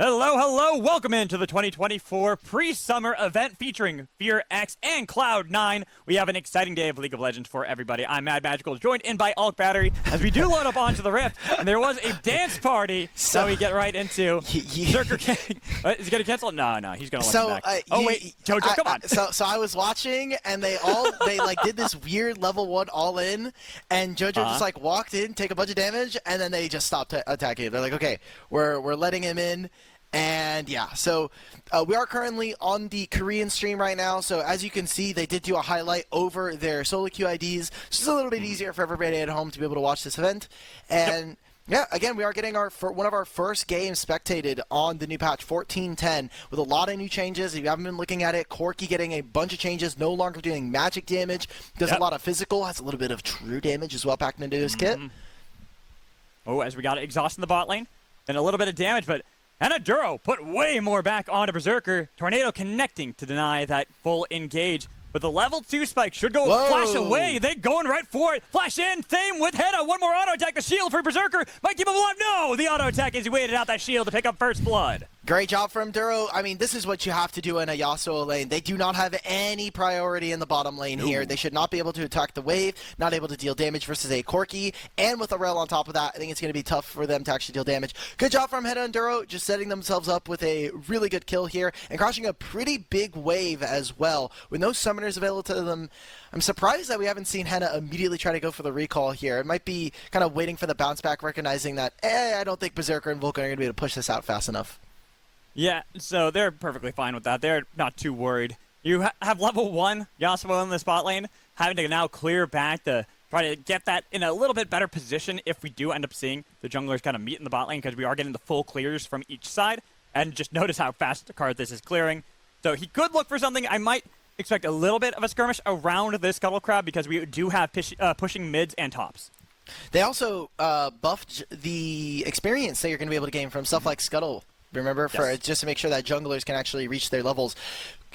Hello, welcome into the 2024 pre-summer event featuring FearX and Cloud9. We have an exciting day of League of Legends for everybody. I'm Mad Magical, joined in by Alk Battery, as we do load up onto the Rift, and there was a dance party, so we get right into Berserker King. Is he going to cancel? No, he's going to let him back. Wait, Jojo, come on. So I was watching, and they did this weird level 1 all-in, and Jojo just like walked in, take a bunch of damage, and then they just stopped attacking. They're like, okay, we're letting him in. And yeah, so we are currently on the Korean stream right now. So as you can see, they did do a highlight over their solo queue IDs. Just a little bit easier for everybody at home to be able to watch this event. And yeah, again, we are getting one of our first games spectated on the new patch 14.10 with a lot of new changes. If you haven't been looking at it, Corky getting a bunch of changes, no longer doing magic damage, does a lot of physical, has a little bit of true damage as well packed into his kit. Oh, as we got exhaust in the bot lane, then a little bit of damage, but Duro put way more back onto Berserker. Tornado connecting to deny that full engage. But the level 2 spike should go flash away. They going right for it. Flash in. Same with Henna. One more auto attack. The shield for Berserker might keep him alive. No! The auto attack as he waited out that shield to pick up first blood. Great job from Duro. I mean, this is what you have to do in a Yasuo lane. They do not have any priority in the bottom lane here. They should not be able to attack the wave, not able to deal damage versus a Corky. And with a Rel on top of that, I think it's going to be tough for them to actually deal damage. Good job from Henna and Duro, just setting themselves up with a really good kill here and crushing a pretty big wave as well. With no summoners available to them, I'm surprised that we haven't seen Henna immediately try to go for the recall here. It might be kind of waiting for the bounce back, recognizing that, I don't think Berserker and Vulcan are going to be able to push this out fast enough. Yeah, so they're perfectly fine with that. They're not too worried. You have level 1 Yasuo in the spot lane, having to now clear back to try to get that in a little bit better position if we do end up seeing the junglers kind of meet in the bot lane, because we are getting the full clears from each side. And just notice how fast the card this is clearing. So he could look for something. I might expect a little bit of a skirmish around this Scuttle Crab, because we do have pushing mids and tops. They also buffed the experience that you're going to be able to gain from stuff like Scuttle. Remember, for just to make sure that junglers can actually reach their levels.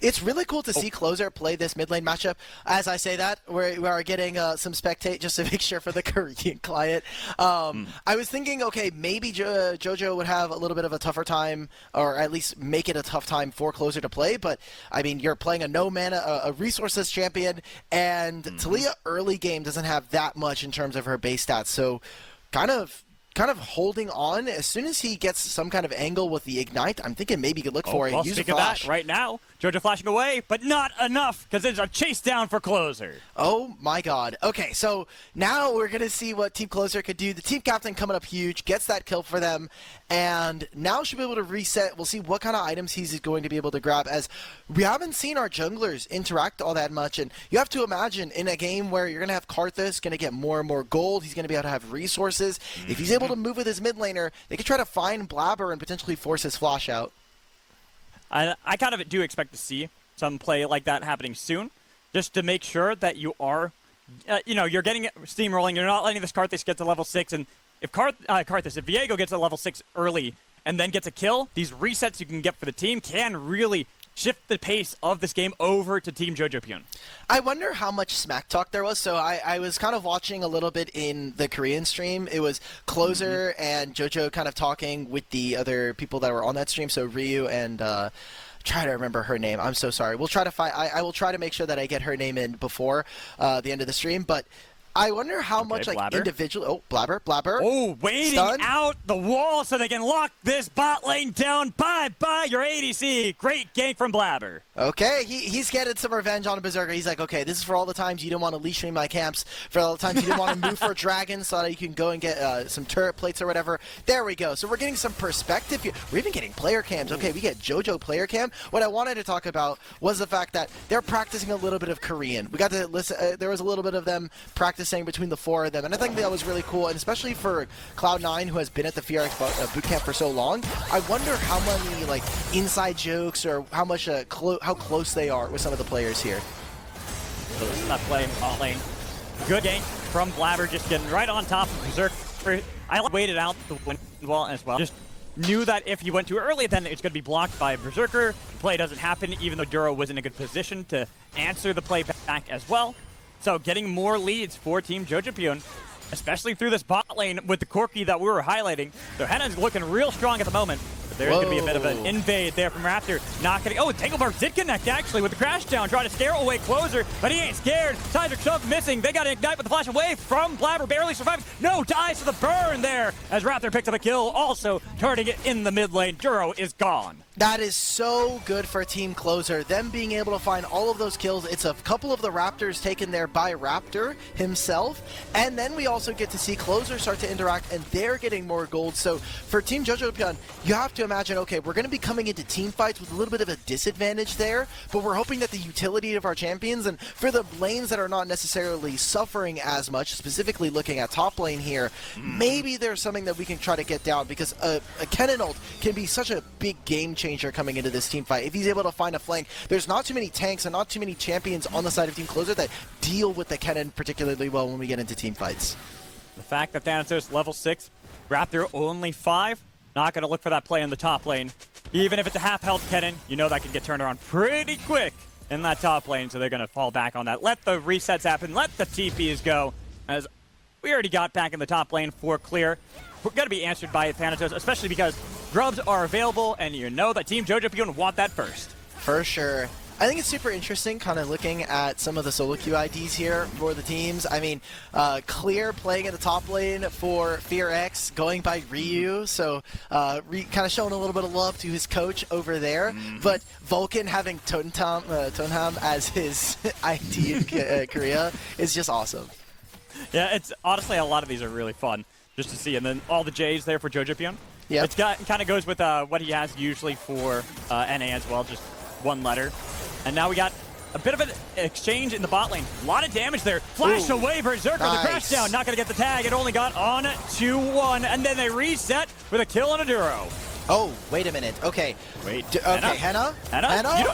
It's really cool to see Clozer play this mid lane matchup. As I say that, we are getting some spectate just to make sure for the Korean client. I was thinking, okay, maybe Jojo would have a little bit of a tougher time, or at least make it a tough time for Clozer to play. But, I mean, you're playing a no-mana, a resourceless champion, and Talia early game doesn't have that much in terms of her base stats. So, kind of holding on. As soon as he gets some kind of angle with the Ignite, I'm thinking maybe he could look for it. Use a flash. Of that, right now, Jojo flashing away, but not enough, because there's a chase down for Clozer. Oh my god. Okay, so now we're going to see what Team Clozer could do. The team captain coming up huge, gets that kill for them, and now should be able to reset. We'll see what kind of items he's going to be able to grab, as we haven't seen our junglers interact all that much, and you have to imagine in a game where you're going to have Karthus going to get more and more gold, he's going to be able to have resources. If he's able to move with his mid laner, they could try to find Blabber and potentially force his flash out. I kind of do expect to see some play like that happening soon, just to make sure that you are, you're getting it steamrolling. You're not letting this Karthus get to level 6, and if if Viego gets to level 6 early and then gets a kill, these resets you can get for the team can really shift the pace of this game over to Team Jojopyun. I wonder how much smack talk there was. So I was kind of watching a little bit in the Korean stream. It was Clozer and Jojo kind of talking with the other people that were on that stream. So Ryu and try to remember her name. I'm so sorry. We'll try to find. I will try to make sure that I get her name in before the end of the stream. But I wonder how much like individual. Oh, Blabber. Oh, waiting out the wall so they can lock this bot lane down. Bye, your ADC. Great gank from Blabber. Okay, he's getting some revenge on a Berserker. He's like, okay, this is for all the times you didn't want to leash me my camps, for all the times you didn't want to move for a dragon so that you can go and get some turret plates or whatever. There we go. So we're getting some perspective here. We're even getting player cams. Okay, we get Jojo player cam. What I wanted to talk about was the fact that they're practicing a little bit of Korean. We got to listen. There was a little bit of them practicing between the 4 of them, and I think that was really cool, and especially for Cloud9, who has been at the FearX bootcamp for so long. I wonder how many like inside jokes or how much how close they are with some of the players here. So this is not playing bot lane. Good gank from Blabber, just getting right on top of Berserk. I waited out the wind wall as well. Just knew that if he went too early, then it's going to be blocked by Berserker. The play doesn't happen, even though Duro was in a good position to answer the play back as well. So getting more leads for Team Jojopyun, especially through this bot lane with the Corky that we were highlighting. So Henna's looking real strong at the moment. There's going to be a bit of an invade there from Raptor. Not going to... Oh, Tanglebar did connect, actually, with the crash down. Trying to scare away Clozer, but he ain't scared. Tizer Shove missing. They got to ignite with the flash away from Blabber. Barely surviving. No, dies to the burn there as Raptor picks up a kill. Also turning it in the mid lane. Duro is gone. That is so good for Team Clozer. Them being able to find all of those kills. It's a couple of the Raptors taken there by Raptor himself. And then we also get to see Clozer start to interact, and they're getting more gold. So for Team Jojopyun, you have to imagine, okay, we're going to be coming into team fights with a little bit of a disadvantage there, but we're hoping that the utility of our champions, and for the lanes that are not necessarily suffering as much, specifically looking at top lane here, maybe there's something that we can try to get down, because a Kennen ult can be such a big game changer coming into this team fight. If he's able to find a flank, there's not too many tanks and not too many champions on the side of Team Clozer that deal with the Kennen particularly well when we get into team fights. The fact that Thanatos level 6, Raptor only 5, not going to look for that play in the top lane. Even if it's a half-health Kennen, you know that can get turned around pretty quick in that top lane, so they're going to fall back on that. Let the resets happen, let the TPs go, as we already got back in the top lane for clear. We're going to be answered by Thanatos, especially because grubs are available, and you know that Team Jojopyun want that first. For sure. I think it's super interesting kind of looking at some of the solo queue IDs here for the teams. I mean, Clear playing in the top lane for FearX, going by Ryu, so kind of showing a little bit of love to his coach over there. But Vulcan having Tonham as his ID in Korea is just awesome. Yeah, it's honestly, a lot of these are really fun just to see. And then all the J's there for Jojopyun. Yeah. It kind of goes with what he has usually for NA as well, just one letter. And now we got a bit of an exchange in the bot lane. A lot of damage there. Flash away, Berserker, nice. The crash down. Not going to get the tag. It only got on 2-1. And then they reset with a kill on a Duro. Oh, wait a minute. Okay. Wait. Okay, Henna?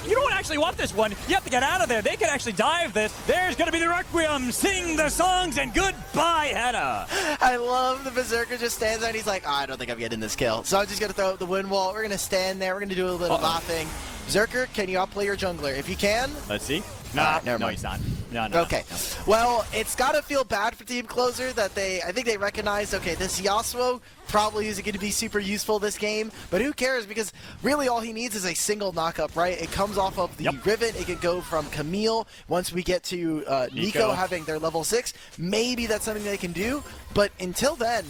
You don't actually want this one. You have to get out of there. They can actually dive this. There's going to be the Requiem. Sing the songs and goodbye, Henna. I love the Berserker just stands there and he's like, I don't think I'm getting this kill. So I'm just going to throw up the wind wall. We're going to stand there. We're going to do a little bit of laughing. Berserker, can you outplay your jungler? If you can. Let's see. Never No, mind. he's not. No. Okay. Well, it's got to feel bad for Team Clozer that I think they recognized, okay, this Yasuo probably isn't going to be super useful this game, but who cares, because really all he needs is a single knockup, right? It comes off of the Rivet. It could go from Camille once we get to Nico having their level 6. Maybe that's something they can do, but until then,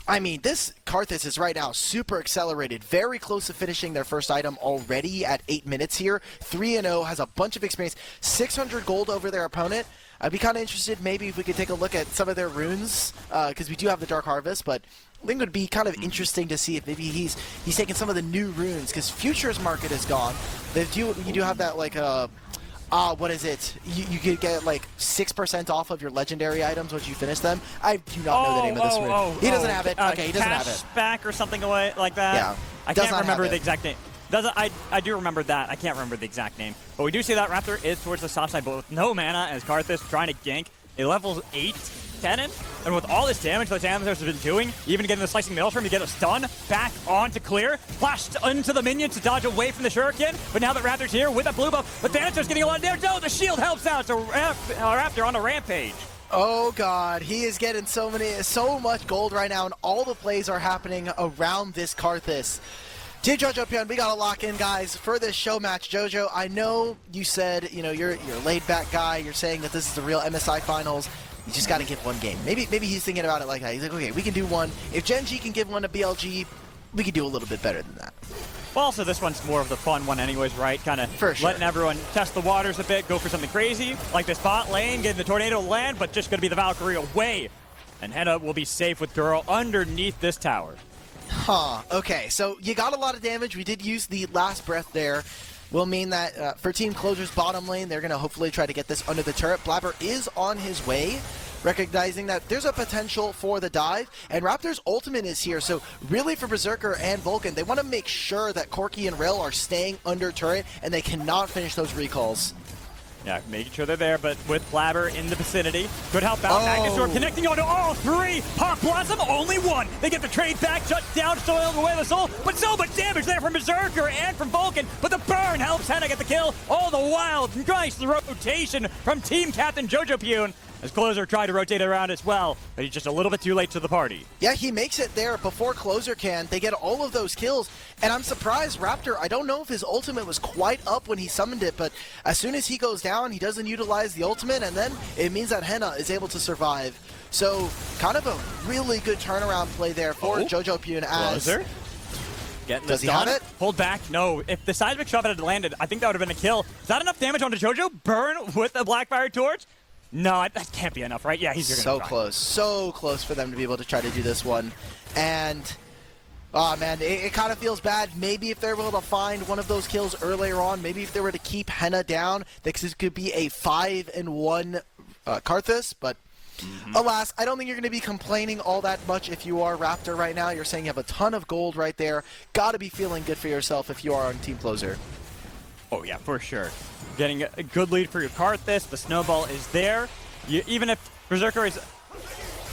I mean, this Karthus is right now super accelerated, very close to finishing their first item already at 8 minutes here. 3-0, has a bunch of experience, 600 gold over their opponent. I'd be kind of interested maybe if we could take a look at some of their runes, because we do have the Dark Harvest, but I think it would be kind of interesting to see if maybe he's taking some of the new runes, because Futures Market is gone. You do have that, like, what is it? You could get like 6% off of your legendary items once you finish them. I do not know the name of this rune. He doesn't have it. Okay, he doesn't have it. Back or something away like that. Yeah, I can't remember the exact name. I do remember that. I can't remember the exact name. But we do see that Raptor is towards the soft side, but with no mana as Karthus trying to gank a level 8 Kennen. And with all this damage that Thanatos has been doing, even getting the slicing maelstrom to get a stun, back onto clear, flashed into the minion to dodge away from the shuriken. But now that Raptor's here with a blue buff, but Thanatos getting a lot of damage. No, the shield helps out, so Raptor on a rampage. Oh god, he is getting so much gold right now, and all the plays are happening around this Karthus. Team Jojopyun, we gotta lock in, guys, for this show match. Jojo, I know you said, you're a laid-back guy. You're saying that this is the real MSI finals. You just gotta give one game. Maybe he's thinking about it like that. He's like, okay, we can do one. If Gen G can give one to BLG, we can do a little bit better than that. Well, also, this one's more of the fun one anyways, right? Kind of letting everyone test the waters a bit, go for something crazy, like this bot lane, getting the tornado land, but just gonna be the Valkyrie away. And Henna will be safe with Duro underneath this tower. Huh, okay, so you got a lot of damage. We did use the last breath there. Will mean that for Team Clozer's bottom lane, they're going to hopefully try to get this under the turret. Blabber is on his way, recognizing that there's a potential for the dive, and Raptor's ultimate is here, so really for Berserker and Vulcan, they want to make sure that Corki and Rail are staying under turret, and they cannot finish those recalls. Yeah, making sure they're there, but with Blabber in the vicinity. Good help out. Magnusor connecting onto all three. Pop Blossom, only one. They get the trade back, shut down, soiled away the soul, but so much damage there from Berserker and from Vulcan, but the burn helps Henna get the kill. All the while, nice rotation from team captain Jojopyun. as Clozer tried to rotate around as well, but he's just a little bit too late to the party. Yeah, he makes it there before Clozer can. They get all of those kills, and I'm surprised Raptor, I don't know if his ultimate was quite up when he summoned it, but as soon as he goes down, he doesn't utilize the ultimate, and then it means that Henna is able to survive. So, kind of a really good turnaround play there for Jojopyun as... Clozer. Does he have it? Hold back. No. If the seismic shove had landed, I think that would have been a kill. Is that enough damage onto Jojo? Burn with the Blackfire Torch? No, that can't be enough, right? Yeah, he's going to try. So close for them to be able to try to do this one. And, oh man, it kind of feels bad. Maybe if they're able to find one of those kills earlier on, maybe if they were to keep Henna down, this could be a 5-1 Karthus, but alas, I don't think you're going to be complaining all that much if you are Raptor right now. You're saying you have a ton of gold right there. Got to be feeling good for yourself if you are on Team Clozer. Oh, yeah, for sure. Getting a good lead for your Karthus. The snowball is there. Even if Berserker is,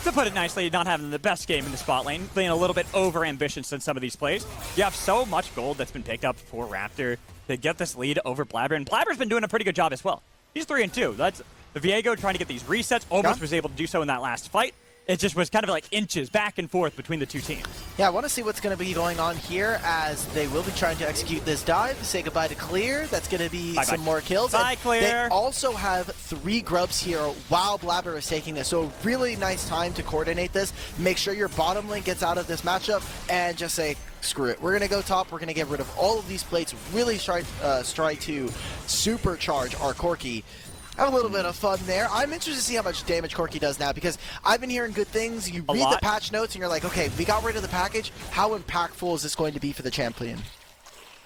to put it nicely, not having the best game in the spot lane, being a little bit over-ambitious in some of these plays, you have so much gold that's been picked up for Raptor to get this lead over Blabber. And Blabber's been doing a pretty good job as well. He's 3-2. That's the Viego trying to get these resets. Almost was able to do so in that last fight. It just was kind of like inches back and forth between the two teams. Yeah, I want to see what's going to be going on here as they will be trying to execute this dive. Say goodbye to Clear. That's going to be some more kills. Bye, Clear. They also have 3 grubs here while Blabber is taking this. So a really nice time to coordinate this. Make sure your bottom lane gets out of this matchup and just say, screw it. We're going to go top. We're going to get rid of all of these plates. Really try to supercharge our Corki. Have a little bit of fun there. I'm interested to see how much damage Corki does now because I've been hearing good things. You read the patch notes and you're like, okay, we got rid of the package. How impactful is this going to be for the champion?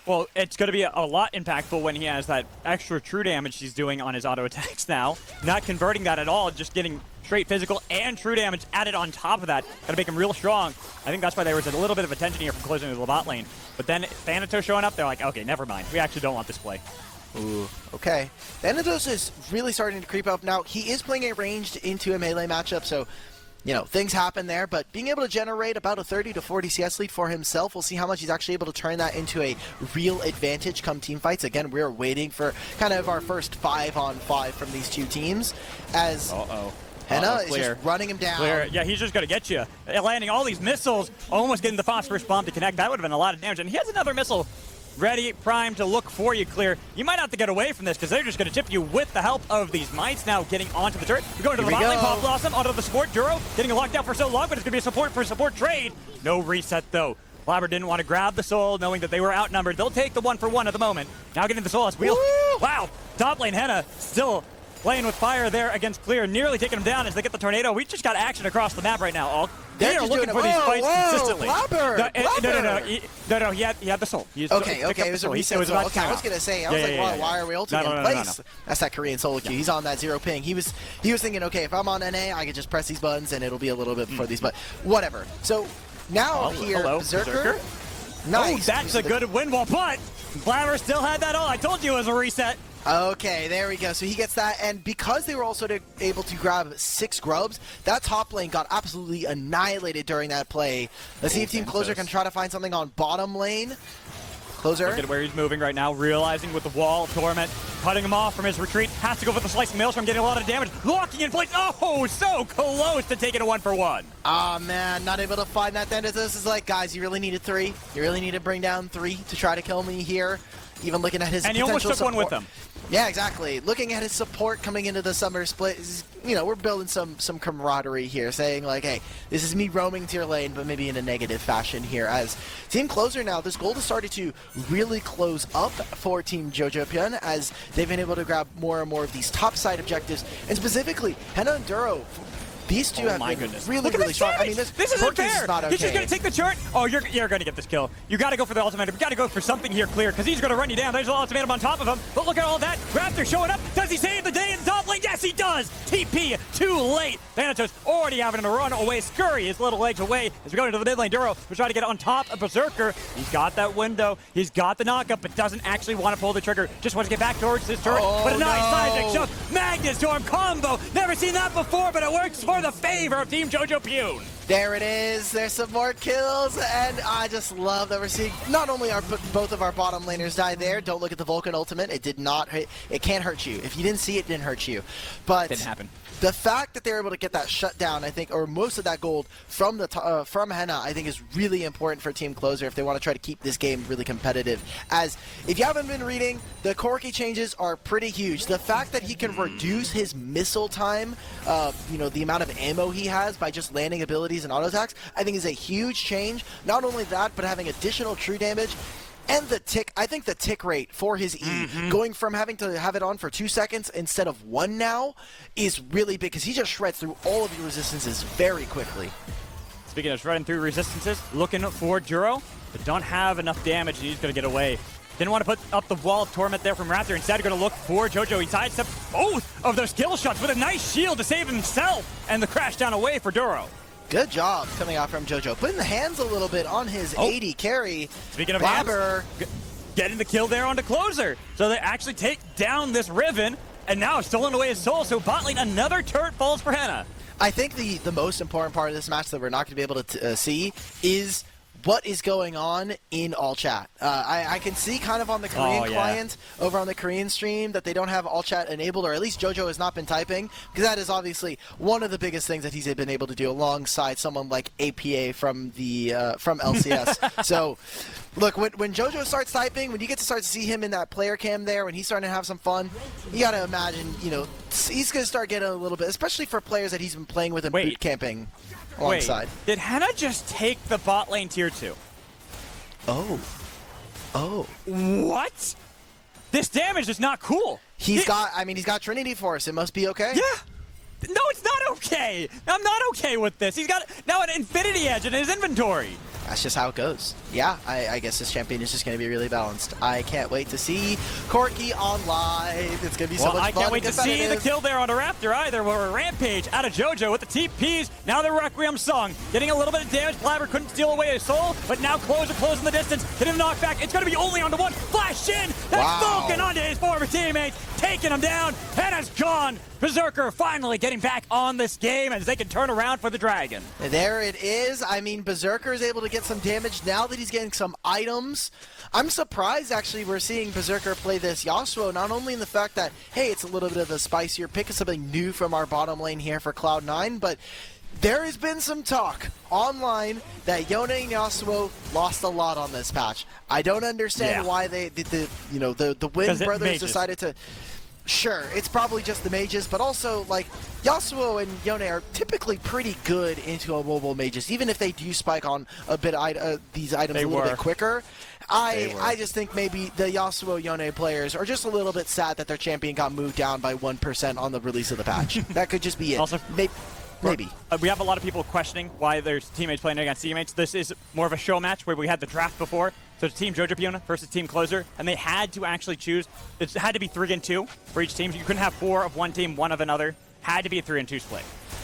Well, it's going to be a lot impactful when he has that extra true damage he's doing on his auto attacks now. Not converting that at all, just getting straight physical and true damage added on top of that. Got to make him real strong. I think that's why there was a little bit of attention here from closing the bot lane. But then Thanatos showing up, they're like, okay, never mind. We actually don't want this play. Ooh, okay. Thanatos is really starting to creep up now. He is playing a ranged into a melee matchup, so, you know, things happen there, but being able to generate about a 30 to 40 CS lead for himself, we'll see how much he's actually able to turn that into a real advantage come team fights. Again, we're waiting for kind of our first 5-on-5 from these two teams as Henna is just running him down. Clear. Yeah, he's just going to get you. Landing all these missiles, almost getting the phosphorus bomb to connect. That would have been a lot of damage, and he has another missile ready, primed to look for you, Clear. You might have to get away from this because they're just going to tip you with the help of these mites now getting onto the turret. We're going to the bot lane, Pop Blossom, onto the support. Duro getting locked out for so long, but it's going to be a support for support trade. No reset, though. Blabber didn't want to grab the soul, knowing that they were outnumbered. They'll take the 1-for-1 at the moment. Now getting the soul as wheel. Wow, top lane Henna still playing with fire there against Clear, nearly taking him down as they get the tornado. We just got action across the map right now, All. They are looking for these fights consistently. Blabber! No, he had the soul. Okay, it was a reset soul. Okay, I was going to say, why are we ulting in place? No. That's that Korean solo queue. He's on that 0 ping. He was thinking, okay, if I'm on NA, I can just press these buttons and it'll be a little bit before these, but whatever. So now here, Berserker. Nice. Oh, that's a good win wall, but Blabber still had that all. I told you it was a reset. Okay, there we go. So he gets that, and because they were also able to grab 6 grubs, that top lane got absolutely annihilated during that play. Let's see if Team Clozer can try to find something on bottom lane. Clozer. Look at where he's moving right now, realizing with the wall of Torment, cutting him off from his retreat, has to go for the slicing maelstrom, getting a lot of damage, locking in place. Oh, so close to taking a 1-for-1. Oh man, not able to find that. Then this is like, guys, you really needed 3. You really need to bring down 3 to try to kill me here. Even looking at his and he almost took support. one with him. Yeah, exactly. Looking at his support coming into the summer split, you know, we're building some camaraderie here, saying like, hey, this is me roaming to your lane, but maybe in a negative fashion here. As Team Clozer now, this gold has started to really close up for Team Jojopyun as they've been able to grab more and more of these top side objectives, and specifically Henna and Duro. These two have been really strong. I mean, this isn't fair. Not okay. He's just going to take the turret. Oh, you're going to get this kill. You got to go for the ultimatum. You got to go for something here, Clear, because he's going to run you down. There's an ultimatum on top of him. But look at all that. Raptor showing up. Does he save the day in the top lane? Yes, he does. TP, too late. Thanatos already having to run away, scurry his little legs away as we go into the mid lane. Duro was trying to get on top of Berserker. He's got that window. He's got the knockup, but doesn't actually want to pull the trigger. Just wants to get back towards his turret. But a nice seismic shove. Magnus Storm combo. Never seen that before, but it works for the favor of Team Jojopyun. There it is. There's some more kills, and I just love that we're seeing not only both of our bottom laners die there. Don't look at the Vulcan ultimate. It did not hit. It can't hurt you. If you didn't see it, it didn't hurt you. But didn't happen. The fact that they're able to get that shutdown, I think, or most of that gold from the from Henna, I think is really important for Team Clozer if they want to try to keep this game really competitive. As if you haven't been reading, the Corki changes are pretty huge. The fact that he can reduce his missile time, the amount of ammo he has by just landing abilities and auto attacks, I think is a huge change. Not only that, but having additional true damage. And the tick, I think the tick rate for his E, going from having to have it on for 2 seconds instead of 1 now, is really big because he just shreds through all of your resistances very quickly. Speaking of shredding through resistances, looking for Juro, but don't have enough damage and he's going to get away. Didn't want to put up the wall of torment there from Raptor. Instead, going to look for Jojo. He sidestepped both of those kill shots with a nice shield to save himself, and the crash down away for Duro. Good job coming out from Jojo. Putting the hands a little bit on his 80 carry. Speaking of Babber getting the kill there onto Clozer. So they actually take down this Riven, and now stolen away his soul. So bot lane, another turret falls for Henna. I think the most important part of this match that we're not going to be able to see is what is going on in all chat. I can see kind of on the Korean client over on the Korean stream that they don't have all chat enabled, or at least Jojo has not been typing, because that is obviously one of the biggest things that he's been able to do alongside someone like APA from the from LCS. So look, when Jojo starts typing, when you get to start to see him in that player cam there, when he's starting to have some fun, you got to imagine, he's going to start getting a little bit, especially for players that he's been playing with and boot camping alongside. Wait, did Henna just take the bot lane tier 2? Oh. What? This damage is not cool. He's got Trinity Force. It must be okay. Yeah. No, it's not okay. I'm not okay with this. He's got now an Infinity Edge in his inventory. That's just how it goes. Yeah, I guess this champion is just going to be really balanced. I can't wait to see Corki on live. It's going to be so much fun. I can't wait to see the kill there on a Raptor either. We're a Rampage out of Jojo with the TPs. Now the Requiem song. Getting a little bit of damage. Blabber couldn't steal away his soul, but now Clozer closing the distance. Hitting the knockback. It's going to be only onto one. Flash in. That's Vulcan onto his former teammates. Taking him down. Henna's gone. Berserker finally getting back on this game as they can turn around for the Dragon. There it is. I mean, Berserker is able to get some damage now that he's getting some items. I'm surprised, actually, we're seeing Berserker play this Yasuo, not only in the fact that, hey, it's a little bit of a spicier pick of something new from our bottom lane here for Cloud9, but there has been some talk online that Yone and Yasuo lost a lot on this patch. I don't understand why the Wynn brothers decided to... Sure, it's probably just the mages, but also, like, Yasuo and Yone are typically pretty good into a mobile mages, even if they do spike on a bit these items a little bit quicker. I just think maybe the Yasuo Yone players are just a little bit sad that their champion got moved down by 1% on the release of the patch. That could just be it. Also, maybe. We have a lot of people questioning why there's teammates playing against teammates. This is more of a show match where we had the draft before. So it's Team Jojopyun versus Team Clozer, and they had to actually choose. It had to be 3 and 2 for each team. You couldn't have 4 of one team, 1 of another. Had to be a 3 and 2 split.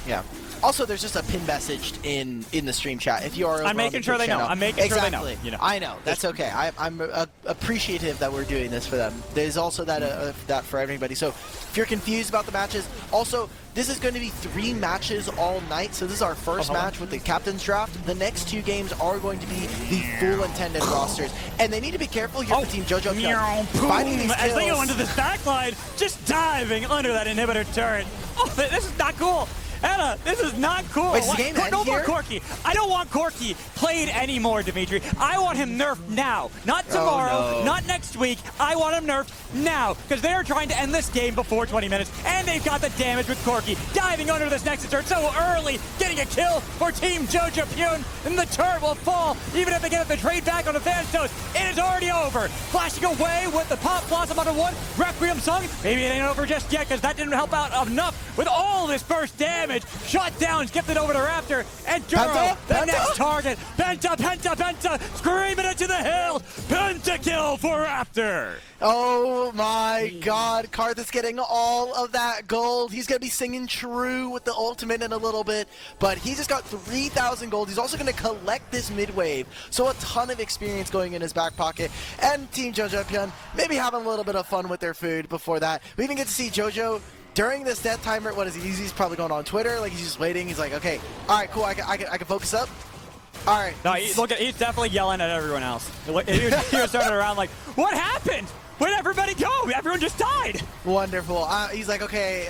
Yeah. Also, there's just a pin message in the stream chat. If you are, I'm making sure they know. I'm making sure they know. I know. That's okay. I'm appreciative that we're doing this for them. There's also that for everybody. So if you're confused about the matches, also this is going to be 3 matches all night. So this is our first match with the captain's draft. The next 2 games are going to be the full intended rosters, and they need to be careful here for Team Jojopyun. Finding these kills. As they go into this backline, just diving under that inhibitor turret. Oh, this is not cool. Anna, this is not cool. Wait, the game no more Corki. I don't want Corki played anymore, Dimitri. I want him nerfed now. Not tomorrow, not next week. I want him nerfed now, because they are trying to end this game before 20 minutes, and they've got the damage with Corki. Diving under this Nexus turret so early, getting a kill for Team Jojopyun, and the turret will fall, even if they get the trade back on the Thanatos. It is already over. Flashing away with the Pop Blossom under 1. Requiem song. Maybe it ain't over just yet, because that didn't help out enough with all this burst damage. Shot down, skipped it over to Raptor, and Duro, the next target. Penta, screaming it to the hill. Pentakill for Raptor. Oh my god, Karthus getting all of that gold. He's going to be singing True with the ultimate in a little bit, but he just got 3,000 gold. He's also going to collect this mid-wave, so a ton of experience going in his back pocket. And Team Jojopyun maybe having a little bit of fun with their food before that. We even get to see Jojo during this death timer, what is he? He's probably going on Twitter. Like, he's just waiting. He's like, okay, all right, cool. I can focus up. All right. No, he's definitely yelling at everyone else. He was turning around like, what happened? Where'd everybody go? Everyone just died. Wonderful. He's like, okay,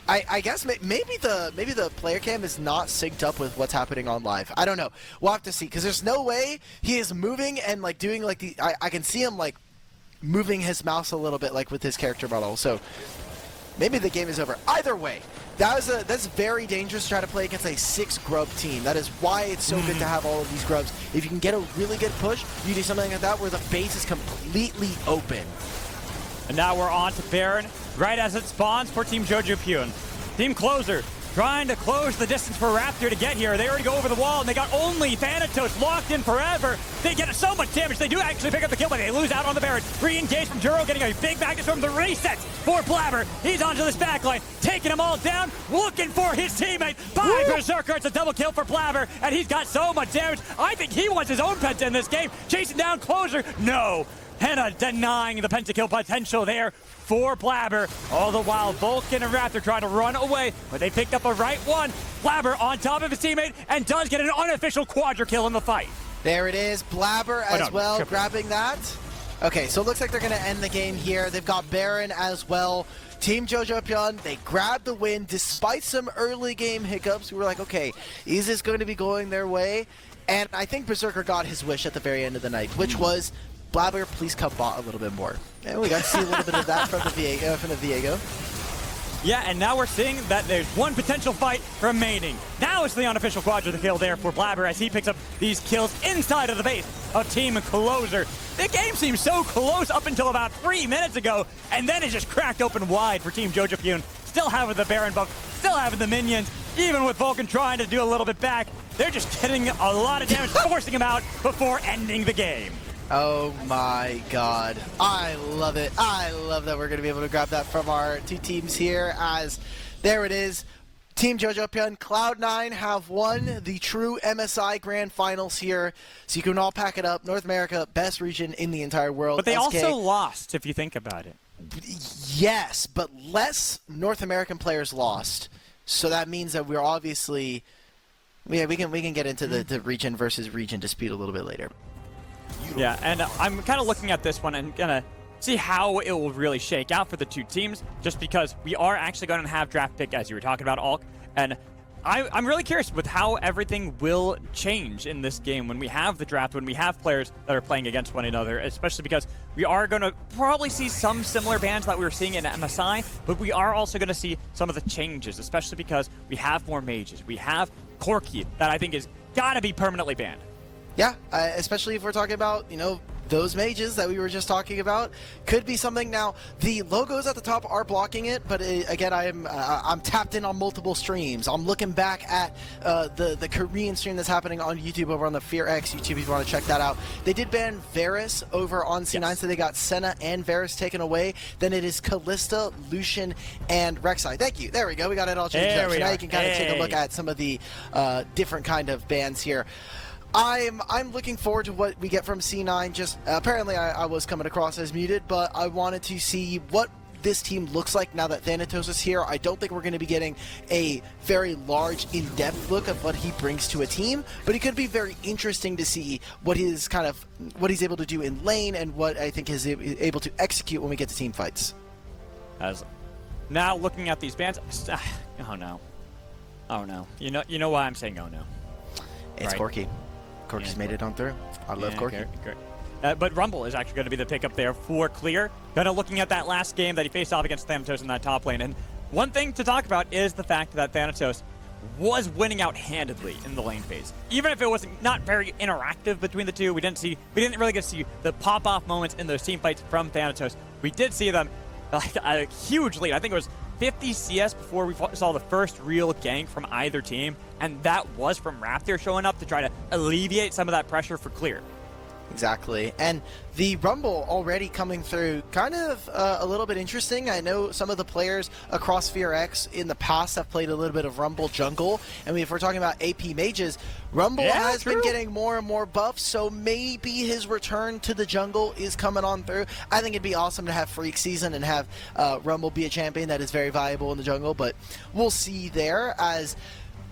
I guess maybe the player cam is not synced up with what's happening on live. I don't know. We'll have to see, because there's no way he is moving and like doing like I can see him like moving his mouse a little bit like with his character model. So maybe the game is over. Either way, that's very dangerous to try to play against a 6-grub team. That is why it's so good to have all of these grubs. If you can get a really good push, you do something like that where the base is completely open. And now we're on to Baron, right as it spawns for Team Jojopyun. Team Clozer trying to close the distance for Raptor to get here. They already go over the wall, and they got only Thanatos locked in forever. They get so much damage. They do actually pick up the kill, but they lose out on the Baron. Re-engage from Juro, getting a big back from the resets for Blabber. He's onto this backline, taking them all down, looking for his teammate. By Berserker, it's a double kill for Blabber, and he's got so much damage. I think he wants his own penta in this game. Chasing down Clozer. No. Henna denying the pentakill potential there for Blabber. All the while, Vulcan and Raptor trying to run away, but they picked up the right one. Blabber on top of his teammate and does get an unofficial quadra kill in the fight. There it is. Blabber as well, grabbing that. Okay, so it looks like they're going to end the game here. They've got Baron as well. Team Jojopyun, they grabbed the win despite some early game hiccups. We were like, okay, is this going to be going their way? And I think Berserker got his wish at the very end of the night, which was Blabber, please come bot a little bit more. And we got to see a little bit of that from the Viego. Yeah, and now we're seeing that there's one potential fight remaining. Now it's the unofficial quadra kill there for Blabber as he picks up these kills inside of the base of Team Clozer. The game seems so close up until about 3 minutes ago, and then it just cracked open wide for Team Jojopyun. Still having the Baron buff, still having the minions, even with Vulcan trying to do a little bit back. They're just getting a lot of damage, forcing him out before ending the game. Oh my god. I love it. I love that we're going to be able to grab that from our two teams here, as there it is. Team Jojopyun, Cloud9 have won the true MSI Grand Finals here. So you can all pack it up. North America, best region in the entire world. But they SK. also lost, if you think about it. Yes, but less North American players lost. So that means that we're obviously... Yeah, we can get into the region versus region dispute a little bit later. Yeah, and I'm kind of looking at this one and gonna see how it will really shake out for the two teams, just because we are actually going to have draft pick, as you were talking about, Alk, and I'm really curious with how everything will change in this game when we have the draft, when we have players that are playing against one another, especially because we are going to probably see some similar bans that we were seeing in MSI, but we are also going to see some of the changes, especially because we have more mages. We have Corki that I think is got to be permanently banned. Yeah, especially if we're talking about, you know, those mages that we were just talking about. Could be something. Now, the logos at the top are blocking it, but again, I'm tapped in on multiple streams. I'm looking back at the Korean stream that's happening on YouTube over on the FearX YouTube if you want to check that out. They did ban Varus over on C9, yes. So they got Senna and Varus taken away. Then it is Callista, Lucian, and Rek'Sai. Thank you. There we go. We got it all changed up. So now you can kind of take a look at some of the different kind of bans here. I'm looking forward to what we get from C9. Just apparently I was coming across as muted, but I wanted to see what this team looks like now that Thanatos is here. I don't think we're going to be getting a very large, in-depth look of what he brings to a team, but it could be very interesting to see what he's able to do in lane and what I think he's able to execute when we get to team fights. As now looking at these bans, oh no, you know why I'm saying oh no. It's right. Corki. Corki's made it on through. I love Corki. But Rumble is actually going to be the pickup there for Clear. Kind of looking at that last game that he faced off against Thanatos in that top lane. And one thing to talk about is the fact that Thanatos was winning out handedly in the lane phase. Even if it was not very interactive between the two, we didn't really get to see the pop-off moments in those team fights from Thanatos. We did see them like a huge lead. I think it was 50 CS before we saw the first real gank from either team, and that was from Raptor showing up to try to alleviate some of that pressure for Clear. Exactly. And the Rumble already coming through kind of a little bit interesting. I know some of the players across FearX in the past have played a little bit of Rumble jungle. I mean, if we're talking about AP mages, Rumble has been getting more and more buffs, so maybe his return to the jungle is coming on through. I think it'd be awesome to have Freak Season and have Rumble be a champion that is very viable in the jungle, but we'll see there as...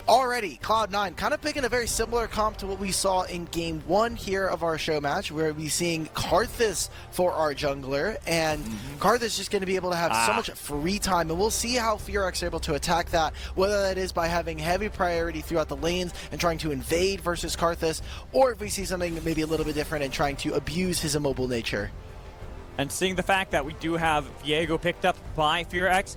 Already, Cloud9 kind of picking a very similar comp to what we saw in Game 1 here of our show match, where we're seeing Karthus for our jungler, and Karthus just going to be able to have so much free time, and we'll see how FearX are able to attack that, whether that is by having heavy priority throughout the lanes and trying to invade versus Karthus, or if we see something maybe a little bit different and trying to abuse his immobile nature. And seeing the fact that we do have Viego picked up by FearX,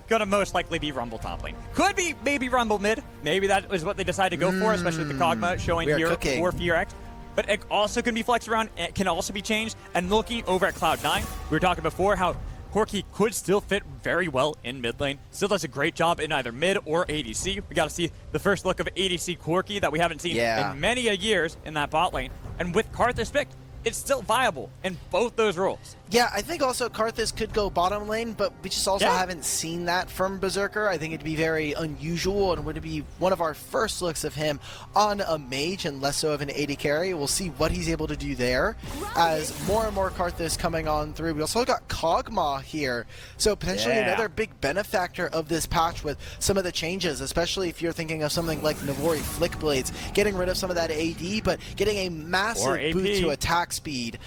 gonna most likely be Rumble top lane. Could be maybe Rumble mid. Maybe that is what they decide to go for, especially with the Kog'Maw showing here for FearX. But it also can be flexed around. It can also be changed. And looking over at Cloud9, we were talking before how Corki could still fit very well in mid lane. Still does a great job in either mid or ADC. We got to see the first look of ADC Corki that we haven't seen in many a years in that bot lane. And with Karthus picked, it's still viable in both those roles. Yeah, I think also Karthus could go bottom lane, but we just also haven't seen that from Berserker. I think it'd be very unusual and would be one of our first looks of him on a mage and less so of an AD carry. We'll see what he's able to do there as more and more Karthus coming on through. We also got Kog'Maw here, so potentially another big benefactor of this patch with some of the changes, especially if you're thinking of something like Navori Flick Blades, getting rid of some of that AD, but getting a massive boost to attack speed.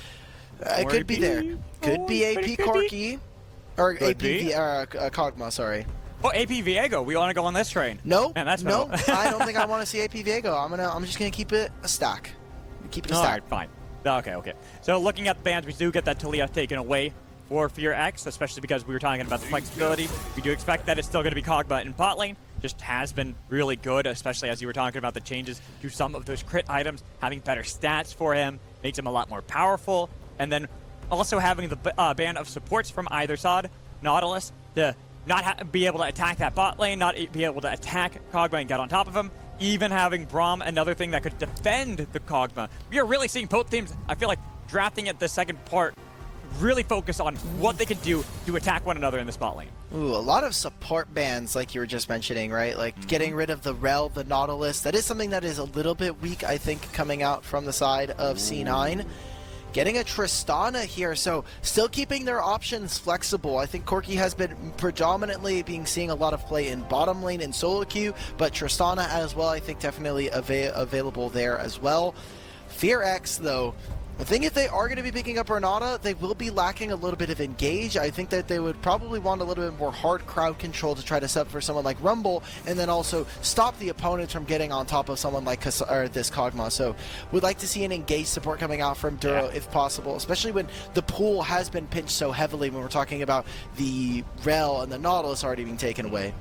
It could be there. Could be AP Corki. Or AP Kog'Maw, sorry. Oh, AP Viego. We want to go on this train. No, man, that's no. I don't think I want to see AP Viego. I'm just gonna keep it a stack. Keep it a stack. All right, fine. Okay. So looking at the bans, we do get that Talia taken away for FearX, especially because we were talking about the flexibility. We do expect that it's still going to be Kog'Maw in bot lane. Just has been really good, especially as you were talking about the changes to some of those crit items, having better stats for him, makes him a lot more powerful. And then also having the ban of supports from either side, Nautilus, to not be able to attack that bot lane, not be able to attack Kog'Maw and get on top of him. Even having Braum, another thing that could defend the Kog'Maw. We are really seeing both teams, I feel like, drafting at the second part, really focus on what they could do to attack one another in this bot lane. Ooh, a lot of support bans like you were just mentioning, right? Like getting rid of the Rel, the Nautilus. That is something that is a little bit weak, I think, coming out from the side of C9. Getting a Tristana here, so still keeping their options flexible. I think Corki has been predominantly seeing a lot of play in bottom lane and solo queue, but Tristana as well, I think definitely available there as well. FearX, though, I think if they are going to be picking up Renata, they will be lacking a little bit of engage. I think that they would probably want a little bit more hard crowd control to try to sub for someone like Rumble, and then also stop the opponents from getting on top of someone like this Kog'Maw. So we'd like to see an engaged support coming out from Duro if possible, especially when the pool has been pinched so heavily when we're talking about the Rel and the Nautilus already being taken away.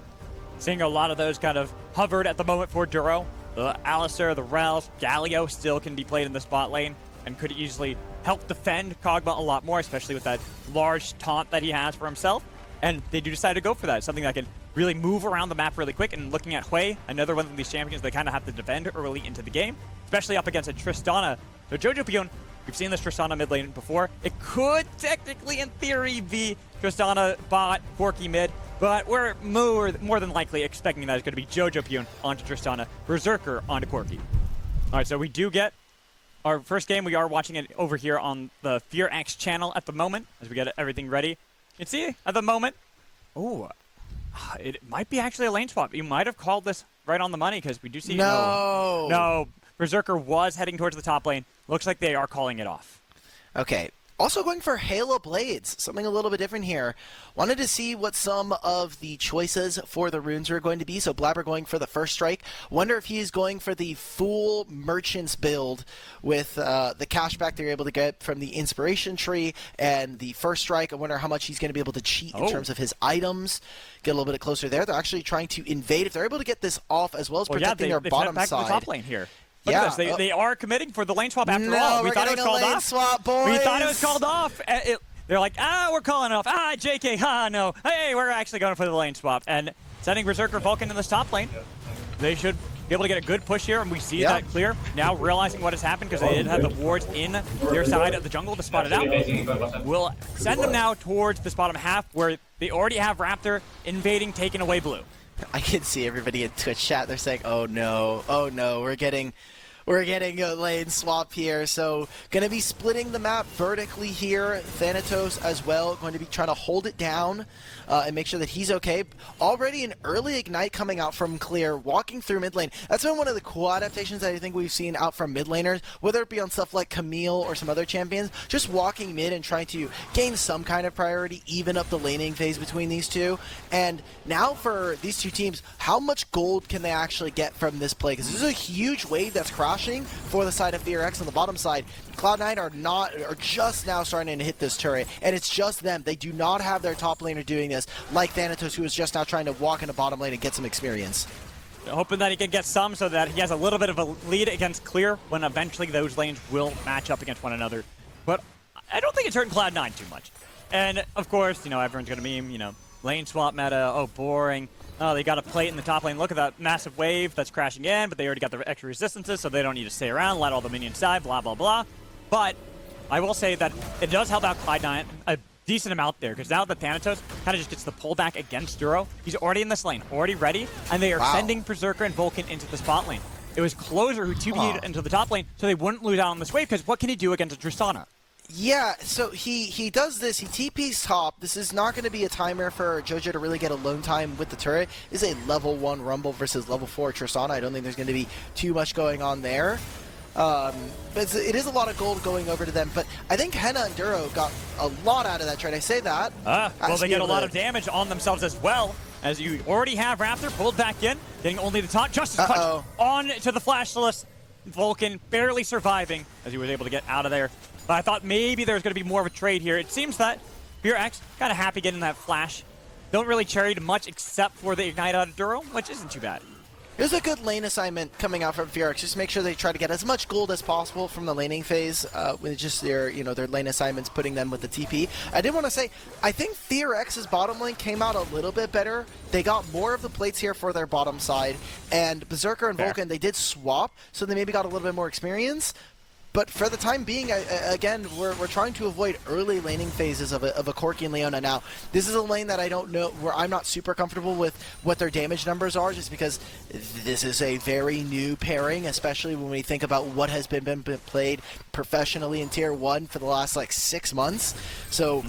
Seeing a lot of those kind of hovered at the moment for Duro. The Alistar, the Rel, Galio still can be played in the spot lane and could easily help defend Kog'Maw a lot more, especially with that large taunt that he has for himself. And they do decide to go for that. Something that can really move around the map really quick. And looking at Hui, another one of these champions they kind of have to defend early into the game, especially up against a Tristana. So Jojopyun, we've seen this Tristana mid lane before. It could technically, in theory, be Tristana bot, Corki mid, but we're more than likely expecting that it's going to be Jojopyun onto Tristana, Berserker onto Corki. All right, so we do get our first game. We are watching it over here on the FearX channel at the moment as we get everything ready. You can see at the moment, it might be actually a lane swap. You might have called this right on the money because we do see no. Berserker was heading towards the top lane. Looks like they are calling it off. Okay. Also going for Halo Blades, something a little bit different here. Wanted to see what some of the choices for the runes are going to be. So Blabber going for the first strike. Wonder if he's going for the full Merchants build with the cashback they're able to get from the Inspiration Tree and the first strike. I wonder how much he's going to be able to cheat in terms of his items. Get a little bit closer there. They're actually trying to invade. If they're able to get this off as well as protecting their bottom back side. To the top lane here. Look at this. They are committing for the lane swap after all. We thought it was called off. Swap, boys. We thought it was called off. They're like, we're calling it off. JK, no. Hey, we're actually going for the lane swap. And sending Berserker Vulcan in this top lane. They should be able to get a good push here, and we see that clear. Now realizing what has happened because they did have the wards in their side of the jungle to spot it out. We'll send them now towards this bottom half where they already have Raptor invading, taking away blue. I can see everybody in Twitch chat. They're saying, "Oh no, we're getting a lane swap here." So going to be splitting the map vertically here. Thanatos as well going to be trying to hold it down and make sure that he's okay. Already an early ignite coming out from Clear, walking through mid lane. That's been one of the cool adaptations that I think we've seen out from mid laners, whether it be on stuff like Camille or some other champions, just walking mid and trying to gain some kind of priority, even up the laning phase between these two. And now for these two teams, how much gold can they actually get from this play? Because this is a huge wave that's crashing for the side of FearX. On the bottom side, Cloud9 are just now starting to hit this turret, and it's just them. They do not have their top laner doing this, like Thanatos, who is just now trying to walk into bottom lane and get some experience. Hoping that he can get some so that he has a little bit of a lead against Clear when eventually those lanes will match up against one another. But I don't think it's hurting Cloud9 too much. And of course, everyone's going to meme, lane swap meta, oh, boring. Oh, they got a plate in the top lane. Look at that massive wave that's crashing in, but they already got the extra resistances, so they don't need to stay around, let all the minions die, blah, blah, blah. But I will say that it does help out Cloud9 a decent amount there, because now that Thanatos kind of just gets the pullback against Duro, he's already in this lane, already ready, and they are sending Berserker and Vulcan into the spot lane. It was Clozer who 2P'd into the top lane, so they wouldn't lose out on this wave, because what can he do against a Tristana? Yeah, so he does this, he TP's top. This is not going to be a timer for Jojo to really get alone time with the turret. This is a level 1 Rumble versus level 4 Tristana. I don't think there's going to be too much going on there. But it is a lot of gold going over to them, but I think Henna and Duro got a lot out of that trade. I say that. Well, they get a lot of damage on themselves as well, as you already have Raptor pulled back in, getting only the taunt, just as much on to the flashless. Vulcan barely surviving as he was able to get out of there. But I thought maybe there was going to be more of a trade here. It seems that FearX kind of happy getting that flash. Don't really trade much except for the ignite out of Duro, which isn't too bad. There's a good lane assignment coming out from FearX. Just make sure they try to get as much gold as possible from the laning phase with just their lane assignments, putting them with the TP. I did want to say, I think FearX's bottom lane came out a little bit better. They got more of the plates here for their bottom side, and Berserker and Vulcan, they did swap, so they maybe got a little bit more experience. But for the time being, again, we're trying to avoid early laning phases of a Corki and Leona. Now, this is a lane that I don't know, where I'm not super comfortable with what their damage numbers are, just because this is a very new pairing, especially when we think about what has been played professionally in Tier 1 for the last, 6 months. So,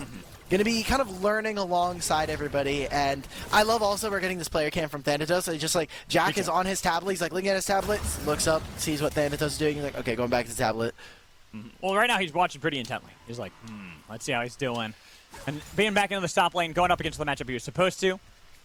going to be kind of learning alongside everybody, and I love also we're getting this player cam from Thanatos. So just Jack is on his tablet, he's looking at his tablet, looks up, sees what Thanatos is doing, he's like, okay, going back to the tablet. Well, right now he's watching pretty intently. He's like, let's see how he's doing. And being back into the top lane, going up against the matchup he was supposed to.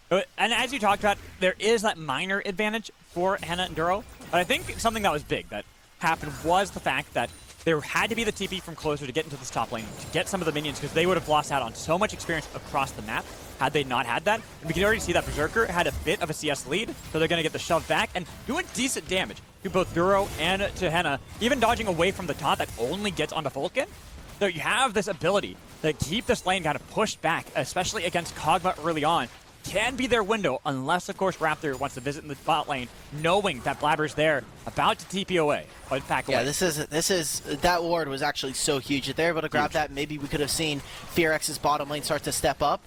And as you talked about, there is that minor advantage for Henna and Duro, but I think something that was big that happened was the fact that there had to be the TP from Clozer to get into this top lane, to get some of the minions, because they would have lost out on so much experience across the map had they not had that. And we can already see that Berserker had a bit of a CS lead, so they're going to get the shove back and doing decent damage to both Duro and to Henna, even dodging away from the taunt that only gets onto Vulcan. So you have this ability to keep this lane kind of pushed back, especially against Kog'Maw early on. Can be their window, unless, of course, Raptor wants to visit in the bot lane, knowing that Blabber's there, about to TP away, or pack away. Yeah, this is that ward was actually so huge. If they're able to grab that, maybe we could have seen FearX's bottom lane start to step up.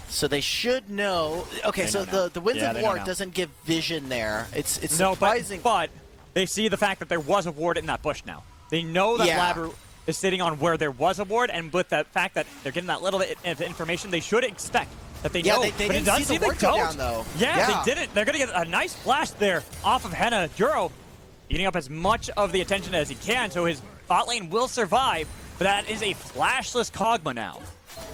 So they should know. Okay, so the Winds of Ward doesn't give vision there. It's surprising. But they see the fact that there was a ward in that bush now. They know that Blabber is sitting on where there was a ward, and with the fact that they're getting that little bit of information, they should expect that they know. They but didn't it does see the ward go down, though. Yeah, they didn't. They're going to get a nice flash there off of Henna. Duro eating up as much of the attention as he can, so his bot lane will survive, but that is a flashless Kog'Maw now.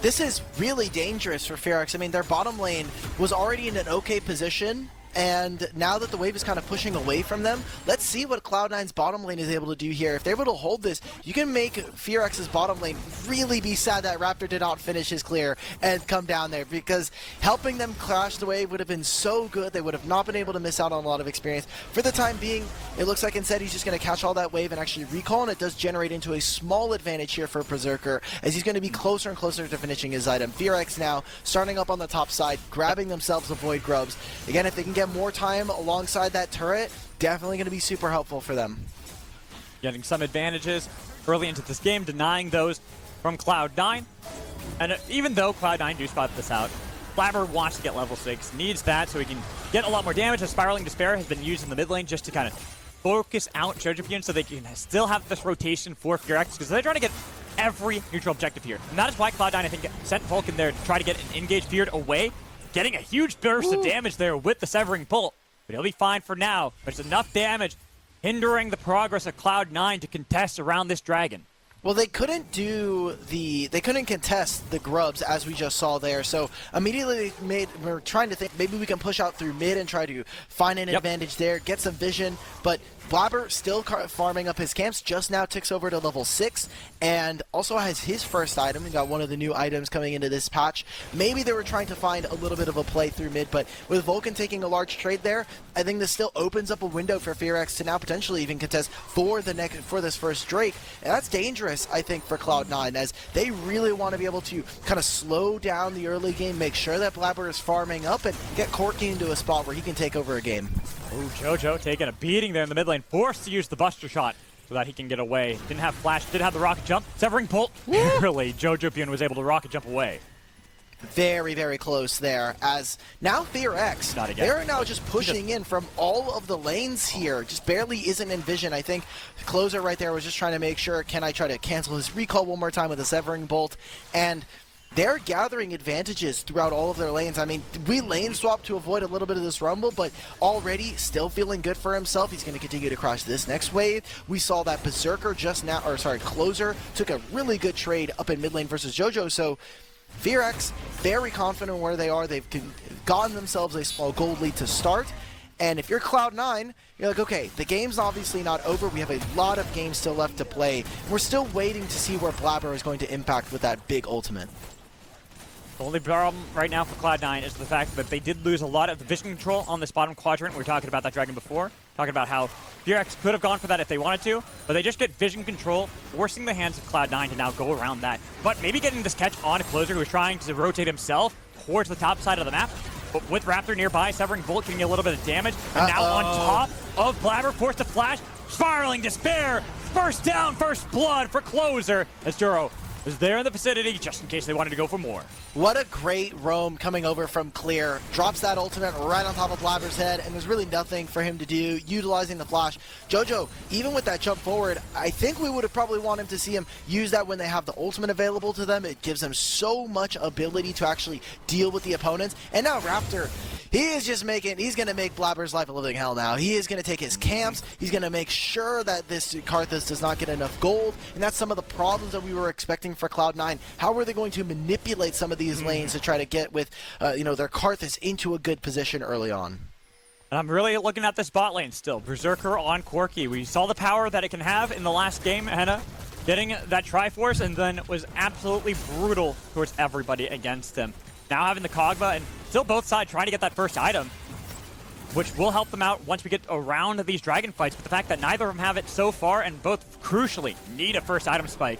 This is really dangerous for FearX. I mean, their bottom lane was already in an okay position, and now that the wave is kind of pushing away from them, let's see what Cloud9's bottom lane is able to do here. If they're able to hold this, you can make FearX's bottom lane really be sad that Raptor did not finish his clear and come down there, because helping them clash the wave would have been so good. They would have not been able to miss out on a lot of experience. For the time being, it looks like instead he's just going to catch all that wave and actually recall, and it does generate into a small advantage here for Berserker, as he's going to be closer and closer to finishing his item. FearX now starting up on the top side, grabbing themselves the Void Grubs. Again, if they can get more time alongside that turret, definitely going to be super helpful for them. Getting some advantages early into this game, denying those from Cloud9. And even though Cloud9 do spot this out, Blabber wants to get level 6, needs that so he can get a lot more damage. A Spiraling Despair has been used in the mid lane just to kind of focus out Jojopyun so they can still have this rotation for FearX, because they're trying to get every neutral objective here. And that is why Cloud9, I think, sent Vulcan there to try to get an engaged Feared away, getting a huge burst of damage there with the Severing Bolt. But he'll be fine for now. There's enough damage hindering the progress of Cloud9 to contest around this dragon. Well, they couldn't contest the grubs as we just saw there. So immediately we're trying to think maybe we can push out through mid and try to find an advantage there, get some vision. But Blabber still farming up his camps, just now ticks over to level 6 and also has his first item. He got one of the new items coming into this patch. Maybe they were trying to find a little bit of a play through mid, but with Vulcan taking a large trade there, I think this still opens up a window for FearX to now potentially even contest for this first Drake. And that's dangerous, I think, for Cloud9, as they really want to be able to kind of slow down the early game, make sure that Blabber is farming up, and get Corky into a spot where he can take over a game. Oh, Jojo taking a beating there in the mid lane, forced to use the Buster Shot so that he can get away. Didn't have flash, did have the rocket jump. Severing Bolt, really, Jojopyun was able to rocket jump away. Very, very close there, as now FearX, they're now just pushing in from all of the lanes here, just barely isn't in vision. I think Clozer right there was just trying to make sure, can I try to cancel his recall one more time with a Severing Bolt, and they're gathering advantages throughout all of their lanes. I mean, we lane swap to avoid a little bit of this rumble, but already still feeling good for himself. He's going to continue to crush this next wave. We saw that Berserker just now, Clozer took a really good trade up in mid lane versus Jojo, so FearX, very confident where they are. They've gotten themselves a small gold lead to start. And if you're Cloud9, you're like, okay, the game's obviously not over. We have a lot of games still left to play. We're still waiting to see where Blabber is going to impact with that big ultimate. The only problem right now for Cloud9 is the fact that they did lose a lot of the vision control on this bottom quadrant. We were talking about that dragon before, talking about how FearX could have gone for that if they wanted to, but they just get vision control, forcing the hands of Cloud9 to now go around that. But maybe getting this catch on Clozer, who was trying to rotate himself towards the top side of the map. But with Raptor nearby, Severing Bolt getting a little bit of damage. And now on top of Blabber, forced to flash. Spiraling Despair, first down, first blood for Clozer, as Duro was there in the vicinity just in case they wanted to go for more. What a great roam coming over from Clear. Drops that ultimate right on top of Blabber's head, and there's really nothing for him to do, utilizing the flash. Jojo, even with that jump forward, I think we would have probably wanted to see him use that when they have the ultimate available to them. It gives them so much ability to actually deal with the opponents. And now Raptor, he's going to make Blabber's life a living hell now. He is going to take his camps. He's going to make sure that this Karthus does not get enough gold. And that's some of the problems that we were expecting for Cloud9. How are they going to manipulate some of these lanes to try to get with, their Karthus into a good position early on? And I'm really looking at this bot lane still. Berserker on Corky. We saw the power that it can have in the last game, Henna, getting that Triforce, and then was absolutely brutal towards everybody against him. Now having the Kog'Maw, and still both sides trying to get that first item, which will help them out once we get around these dragon fights. But the fact that neither of them have it so far, and both crucially need a first item spike,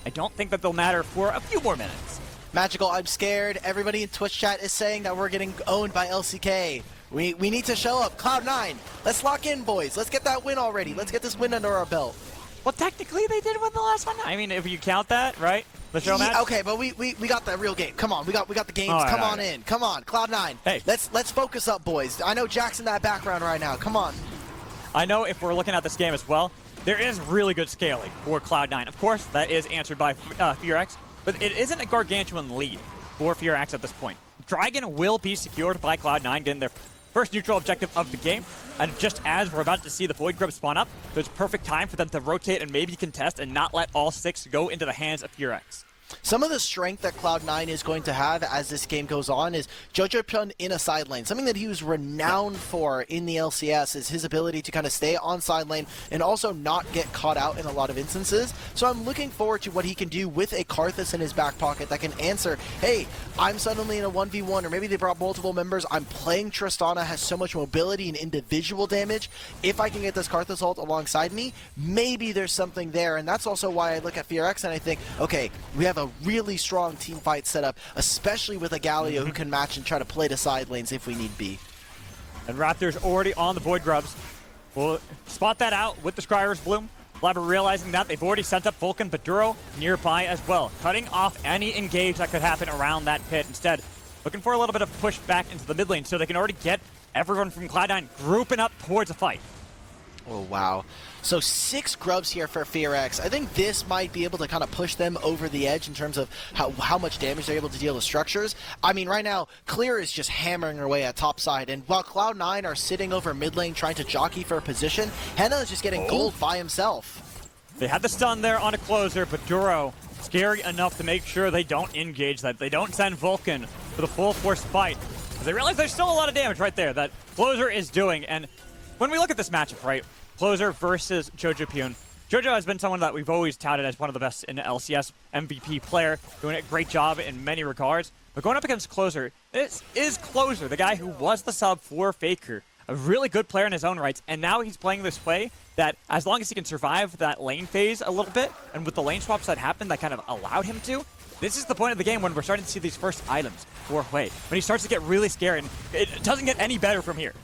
I don't think that they'll matter for a few more minutes. Magical, I'm scared. Everybody in Twitch chat is saying that we're getting owned by LCK. We need to show up. Cloud9, let's lock in, boys. Let's get that win already. Let's get this win under our belt. Well, technically, they did win the last one. I mean, if you count that, right? The show match? Okay, but we got the real game. Come on, we got the games. Come on in. Come on, Cloud9. Hey. Let's focus up, boys. I know Jack's in that background right now. Come on. I know if we're looking at this game as well, there is really good scaling for Cloud9. Of course, that is answered by FearX, but it isn't a gargantuan lead for FearX at this point. Dragon will be secured by Cloud9, getting their first neutral objective of the game. And just as we're about to see the Void Grub spawn up, there's perfect time for them to rotate and maybe contest and not let all 6 go into the hands of FearX. Some of the strength that Cloud9 is going to have as this game goes on is Jojopyun in a side lane. Something that he was renowned for in the LCS is his ability to kind of stay on side lane and also not get caught out in a lot of instances. So I'm looking forward to what he can do with a Karthus in his back pocket that can answer, hey, I'm suddenly in a 1v1, or maybe they brought multiple members. I'm playing Tristana, has so much mobility and individual damage. If I can get this Karthus ult alongside me, maybe there's something there. And that's also why I look at FearX and I think, okay, we have a really strong team fight set up, especially with a Galio who can match and try to play the side lanes if we need be. And Raptor's already on the Void Grubs. will spot that out with the Scryer's Bloom. Blabber realizing that they've already sent up Vulcan Baduro nearby as well, cutting off any engage that could happen around that pit. Instead, looking for a little bit of push back into the mid lane so they can already get everyone from Cloud9 grouping up towards a fight. Oh, wow. So 6 grubs here for FearX. I think this might be able to kind of push them over the edge in terms of how much damage they're able to deal to structures. I mean, right now, Clear is just hammering her way at top side, and while Cloud9 are sitting over mid lane trying to jockey for a position, Henna is just getting gold by himself. They had the stun there on a Clozer, but Duro scary enough to make sure they don't engage that. They don't send Vulcan for the full force fight. They realize there's still a lot of damage right there that Clozer is doing, and when we look at this matchup, right, Clozer versus Jojopyun. Jojo has been someone that we've always touted as one of the best in the LCS, MVP player, doing a great job in many regards. But going up against Clozer, this is Clozer, the guy who was the sub for Faker, a really good player in his own rights, and now he's playing this way that as long as he can survive that lane phase a little bit, and with the lane swaps that happened that kind of allowed him to, this is the point of the game when we're starting to see these first items for Hui, when he starts to get really scary, and it doesn't get any better from here.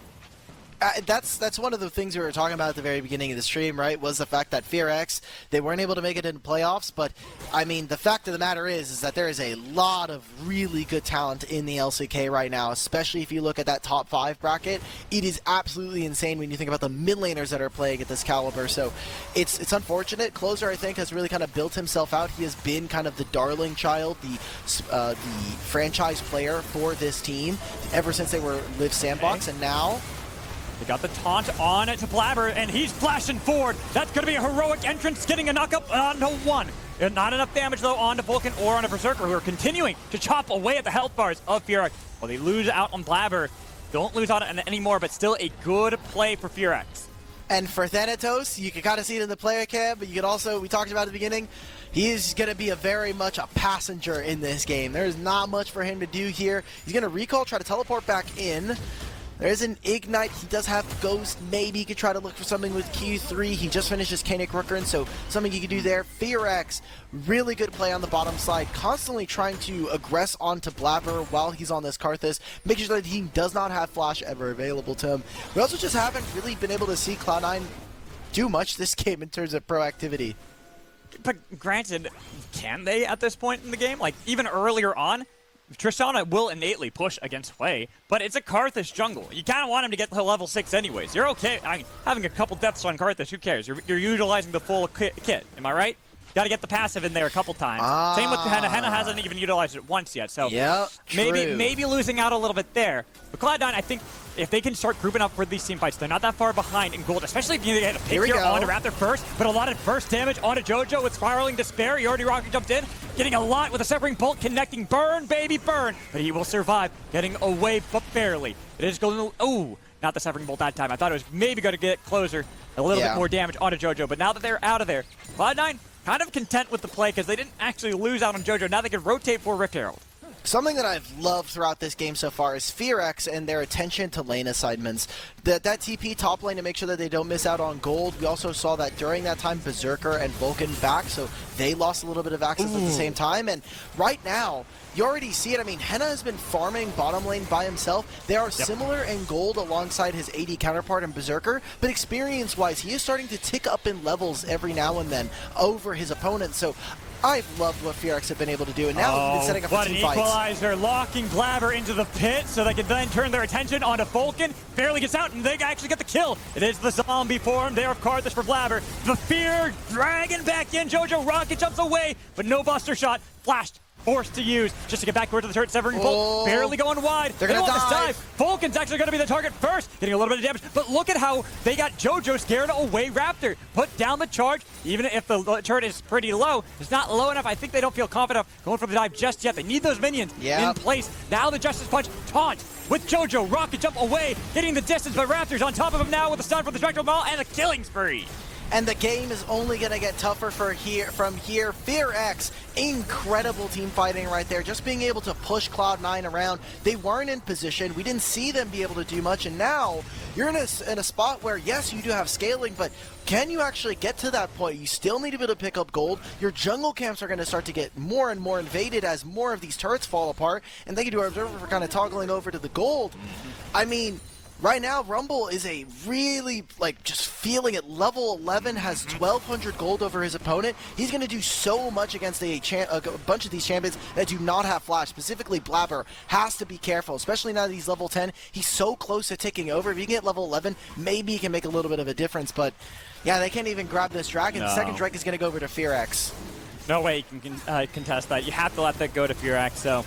That's one of the things we were talking about at the very beginning of the stream, right, was the fact that FearX, they weren't able to make it into playoffs, but, I mean, the fact of the matter is that there is a lot of really good talent in the LCK right now, especially if you look at that top 5 bracket. It is absolutely insane when you think about the mid laners that are playing at this caliber, so it's unfortunate. Clozer, I think, has really kind of built himself out. He has been kind of the darling child, the franchise player for this team ever since they were Live Sandbox, and now they got the taunt on to Blabber, and he's flashing forward. That's going to be a heroic entrance, getting a knock-up onto 1. Not enough damage, though, onto Vulcan or on a Berserker, who are continuing to chop away at the health bars of FearX. Well, they lose out on Blabber. Don't lose out on it anymore, but still a good play for FearX. And for Thanatos, you can kind of see it in the player cam, but you can also, we talked about at the beginning, he is going to be very much a passenger in this game. There's not much for him to do here. He's going to recall, try to teleport back in. There's an Ignite. He does have Ghost. Maybe he could try to look for something with Q3. He just finished his Kanik Rookerin, so something he could do there. FearX, really good play on the bottom side, constantly trying to aggress onto Blabber while he's on this Karthus, making sure that he does not have Flash ever available to him. We also just haven't really been able to see Cloud9 do much this game in terms of proactivity. But granted, can they at this point in the game? Like, even earlier on, Tristana will innately push against Hui, but it's a Karthus jungle. You kind of want him to get to level 6 anyways. You're okay. I mean, having a couple deaths on Karthus, who cares? You're utilizing the full kit. Am I right? Got to get the passive in there a couple times. Same with Henna. Henna hasn't even utilized it once yet, so yep, maybe losing out a little bit there. But Cloud9, I think if they can start grouping up for these team fights, they're not that far behind in gold, especially if you get a pick here onto Raptor first, but a lot of burst damage onto Jojo with Spiraling Despair. He already rocket jumped in, getting a lot with a Severing Bolt connecting. Burn, baby, burn. But he will survive, getting away, but barely. It is going to, ooh, not the Severing Bolt that time. I thought it was maybe going to get Clozer, a little bit more damage onto Jojo, but now that they're out of there, Cloud9 kind of content with the play because they didn't actually lose out on Jojo. Now they can rotate for Rift Herald. Something that I've loved throughout this game so far is FearX and their attention to lane assignments. That TP top lane to make sure that they don't miss out on gold. We also saw that during that time Berserker and Vulcan back, so they lost a little bit of access at the same time. And right now, you already see it. I mean, Henna has been farming bottom lane by himself. They are similar in gold alongside his AD counterpart in Berserker, but experience-wise, he is starting to tick up in levels every now and then over his opponents. So I've loved what FearX have been able to do, and now they've been setting up for team fights. What an equalizer, locking Blabber into the pit so they can then turn their attention onto Vulcan. Barely gets out, and they actually get the kill. It is the zombie form there of Karthus for Blabber. The Fear dragging back in. Jojo rocket jumps away, but no buster shot. Flashed. Forced to use just to get back towards the turret. Severing Bolt barely going wide. They're going to this dive. Vulcan's actually going to be the target first, getting a little bit of damage. But look at how they got Jojo scared away Raptor. Put down the charge, even if the turret is pretty low. It's not low enough. I think they don't feel confident going for the dive just yet. They need those minions in place. Now the Justice Punch taunt with Jojo. Rocket jump away, getting the distance, but Raptor's on top of him now with the stun from the Spectral Maul and a killing spree. And the game is only going to get tougher from here. FearX, incredible team fighting right there. Just being able to push Cloud9 around. They weren't in position. We didn't see them be able to do much. And now you're in a spot where, yes, you do have scaling, but can you actually get to that point? You still need to be able to pick up gold. Your jungle camps are going to start to get more and more invaded as more of these turrets fall apart. And thank you to our observer for kind of toggling over to the gold. I mean, Right now, Rumble is a really, just feeling it. Level 11 has 1,200 gold over his opponent. He's going to do so much against a bunch of these champions that do not have flash. Specifically, Blabber has to be careful, especially now that he's level 10. He's so close to ticking over. If you can get level 11, maybe he can make a little bit of a difference. But, yeah, they can't even grab this dragon. No. The second Drake is going to go over to FearX. No way you can contest that. You have to let that go to FearX. So,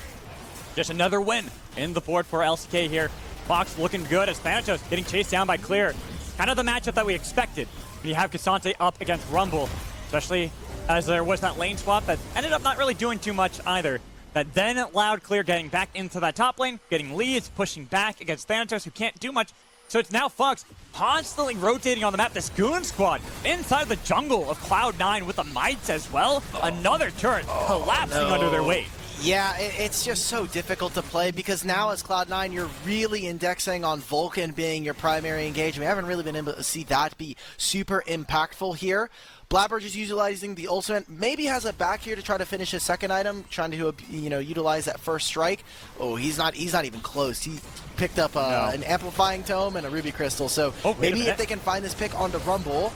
just another win in the board for LCK here. Fox looking good as Thanatos getting chased down by Clear. Kind of the matchup that we expected when you have Cassante up against Rumble, especially as there was that lane swap that ended up not really doing too much either. That then allowed Clear getting back into that top lane, getting leads, pushing back against Thanatos, who can't do much. So it's now Fox constantly rotating on the map. This Goon Squad inside the jungle of Cloud9 with the Mites as well. Another turret collapsing under their weight. Yeah, it's just so difficult to play because now as Cloud9, you're really indexing on Vulcan being your primary engagement. We haven't really been able to see that be super impactful here. Blabber just utilizing the ultimate, maybe has a back here to try to finish his second item, trying to utilize that first strike. Oh, he's not even close. He picked up an amplifying tome and a ruby crystal. So maybe if they can find this pick onto Rumble.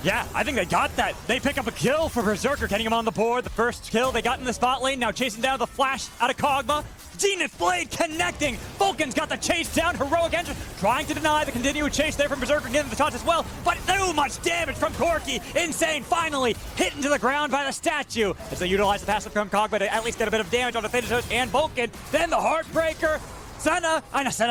Yeah, I think they got that. They pick up a kill for Berserker, getting him on the board. The first kill they got in the spot lane, now chasing down the flash out of Kog'Maw. Zenith Blade connecting. Vulcan's got the chase down. Heroic Engine trying to deny the continued chase there from Berserker, getting the shots as well. But too much damage from Corki. Insane finally hit into the ground by the statue as they utilize the passive from Kog'Maw to at least get a bit of damage on the Thanatos and Vulcan. Then the Heartbreaker.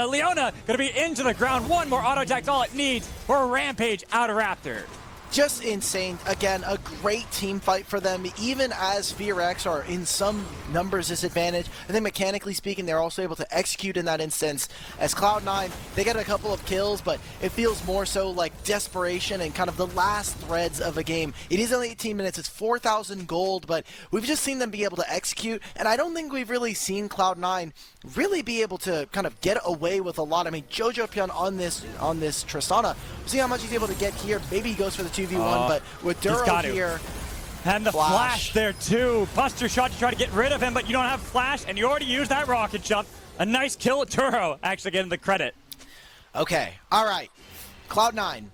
Leona gonna be into the ground. One more auto attack's all it needs for a rampage out of Raptor. Just insane. Again, a great team fight for them, even as FearX are in some numbers disadvantage. I think mechanically speaking, they're also able to execute in that instance. As Cloud9, they get a couple of kills, but it feels more so like desperation and kind of the last threads of a game. It is only 18 minutes, it's 4,000 gold, but we've just seen them be able to execute, and I don't think we've really seen Cloud9 really be able to kind of get away with a lot. I mean, Jojopyun on this Tristana, see how much he's able to get here. Maybe he goes for the 2v1, but with Duro here... And the flash there too. Buster shot to try to get rid of him, but you don't have flash, and you already used that rocket jump. A nice kill with Duro, actually getting the credit. Okay, all right. Cloud9,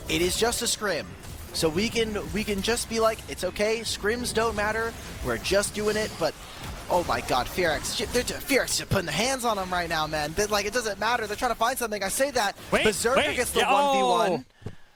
it is just a scrim. So we can just be like, it's okay, scrims don't matter, we're just doing it, but oh my god, FearX is putting the hands on him right now, man. It doesn't matter, they're trying to find something. I say that, Berserker gets the 1v1.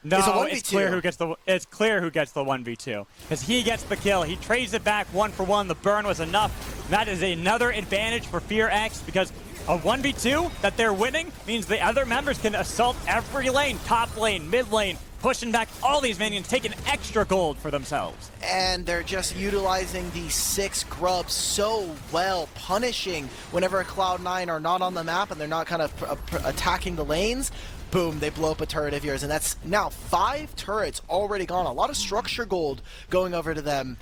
No, it's clear who gets the 1v2 because he gets the kill. He trades it back 1-for-1. The burn was enough. That is another advantage for FearX because a 1v2 that they're winning means the other members can assault every lane, top lane, mid lane, pushing back all these minions, taking extra gold for themselves. And they're just utilizing these 6 grubs so well, punishing whenever Cloud9 are not on the map and they're not kind of attacking the lanes. Boom, they blow up a turret of yours, and that's now 5 turrets already gone. A lot of structure gold going over to them.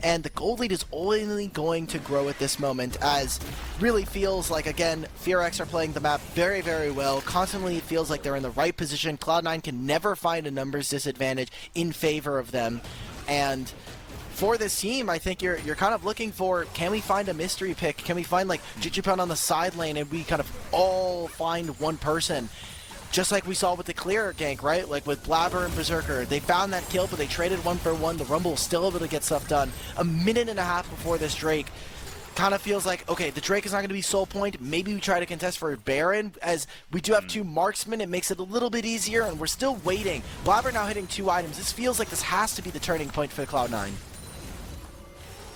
And the gold lead is only going to grow at this moment, as really feels like, again, FearX are playing the map very, very well. Constantly it feels like they're in the right position. Cloud9 can never find a numbers disadvantage in favor of them. And for this team, I think you're kind of looking for, can we find a mystery pick? Can we find like Jojopyun on the side lane and we kind of all find one person? Just like we saw with the Clear gank, right? Like with Blabber and Berserker. They found that kill, but they traded 1-for-1. The Rumble was still able to get stuff done. A minute and a half before this Drake. Kind of feels like, okay, the Drake is not going to be soul point. Maybe we try to contest for Baron. As we do have 2 marksmen, it makes it a little bit easier, and we're still waiting. Blabber now hitting 2 items. This feels like this has to be the turning point for Cloud9.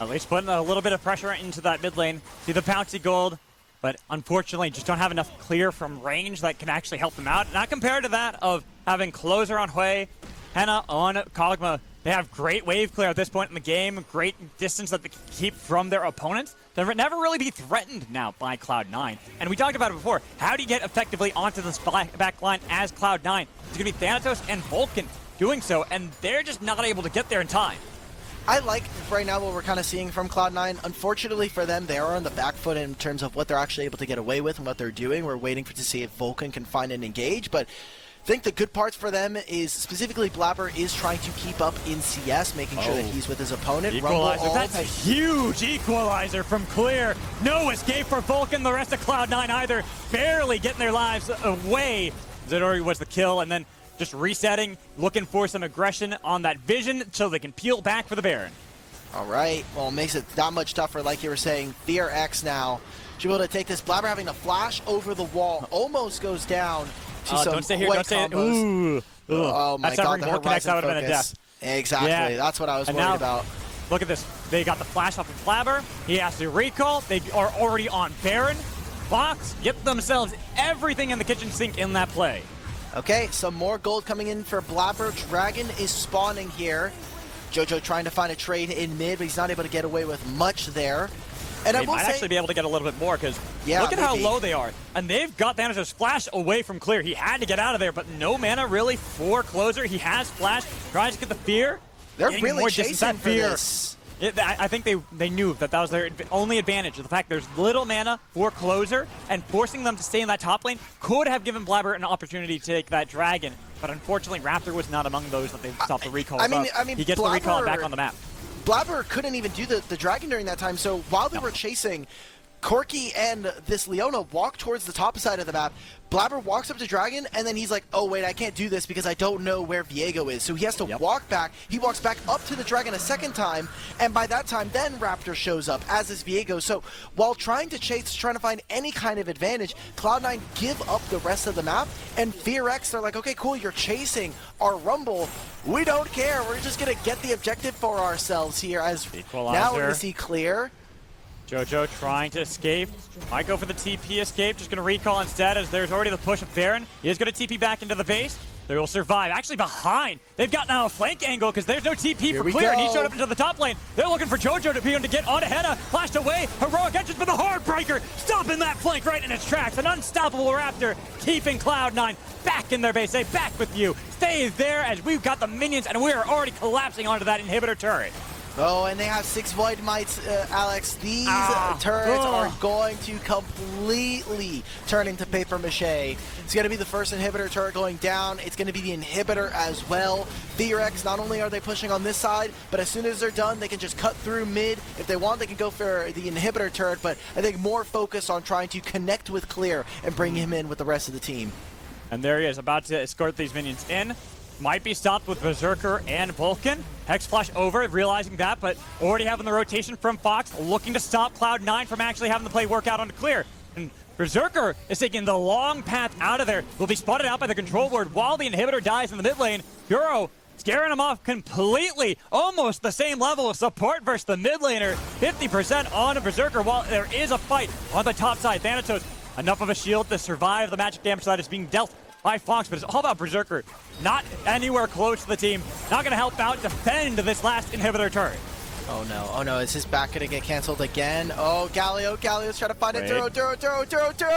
At least putting a little bit of pressure into that mid lane. See the bouncy gold. But unfortunately, just don't have enough clear from range that can actually help them out. Not compared to that of having Clozer on Hui, Henna on Kog'Maw. They have great wave clear at this point in the game, great distance that they keep from their opponents. They'll never really be threatened now by Cloud9. And we talked about it before. How do you get effectively onto this back line as Cloud9? It's going to be Thanatos and Vulcan doing so, and they're just not able to get there in time. I like right now what we're kind of seeing from Cloud9. Unfortunately for them, they are on the back foot in terms of what they're actually able to get away with and what they're doing. We're waiting to see if Vulcan can find and engage, but I think the good parts for them is specifically Blabber is trying to keep up in CS, making sure that he's with his opponent. Equalizer, that's a huge equalizer from Clear. No escape for Vulcan, the rest of Cloud9 either, barely getting their lives away Zidori was the kill, and then just resetting, looking for some aggression on that vision so they can peel back for the Baron. All right, well, it makes it that much tougher, like you were saying. FearX now should be able to take this. Blabber having to flash over the wall, almost goes down to some don't stay here, quick don't stay. combos. Ooh. Oh my That's god, the more connects, that would have been a focus. death. Exactly, Yeah. that's what I was And worried now, about. Look at this. They got the flash off of Blabber. He has to recall. They are already on Baron. Fox get themselves everything in the kitchen sink in that play. Okay, some more gold coming in for Blabber. Dragon is spawning here. Jojo trying to find a trade in mid, but he's not able to get away with much there. And I They will might say, actually be able to get a little bit more because Yeah, look at how maybe. low they are. And they've got Thanatos' flash away from Clear. He had to get out of there, but no mana really for Clozer. He has flash, tries to get the fear. they're Getting really more distance. chasing That for fear. this. I think they knew that was their only advantage. The fact there's little mana for Clozer, and forcing them to stay in that top lane could have given Blabber an opportunity to take that dragon. But unfortunately, Raptor was not among those that they stopped the recall. I mean, he gets the recall back on the map. Blabber couldn't even do the dragon during that time, so while they were chasing, Corki and this Leona walk towards the top side of the map. Blabber walks up to Dragon, and then he's like, oh wait, I can't do this because I don't know where Viego is. So he has to walk back. He walks back up to the Dragon a second time, and by that time, then Raptor shows up, as is Viego. So while trying to chase, trying to find any kind of advantage, Cloud9 give up the rest of the map, and FearX, they're like, okay, cool, you're chasing our Rumble. We don't care. We're just going to get the objective for ourselves here, as Equalizer. now we're going to see Clear. Jojo trying to escape. Might go for the TP escape. Just going to recall instead as there's already the push of Baron. He is going to TP back into the base. They will survive. Actually behind. They've got now a flank angle because there's no TP for Clear. And he showed up into the top lane. They're looking for Jojopyun to get on ahead of. Flashed away. Heroic entrance for the Heartbreaker. Stopping that flank right in its tracks. An unstoppable Raptor keeping Cloud9 back in their base. Say, back with you. Stay there as we've got the minions and we're already collapsing onto that inhibitor turret. Oh, and they have 6 Void Mites, Alex. These turrets are going to completely turn into paper mache. It's going to be the first inhibitor turret going down. It's going to be the inhibitor as well. FearX, not only are they pushing on this side, but as soon as they're done, they can just cut through mid. If they want, they can go for the inhibitor turret, but I think more focus on trying to connect with Clear and bring him in with the rest of the team. And there he is, about to escort these minions in. Might be stopped with Berserker and Vulcan. Hex Flash over, realizing that, but already having the rotation from Fox, looking to stop Cloud9 from actually having the play work out onto Clear. And Berserker is taking the long path out of there. Will be spotted out by the control ward while the inhibitor dies in the mid lane. Euro scaring him off completely. Almost the same level of support versus the mid laner. 50% on a Berserker while there is a fight on the top side. Thanatos, enough of a shield to survive the magic damage that is being dealt by Fox, but it's all about Berserker. Not anywhere close to the team. Not going to help out defend this last inhibitor turret. Oh no, is his back going to get canceled again? Oh, Galio's trying to find it. Duro.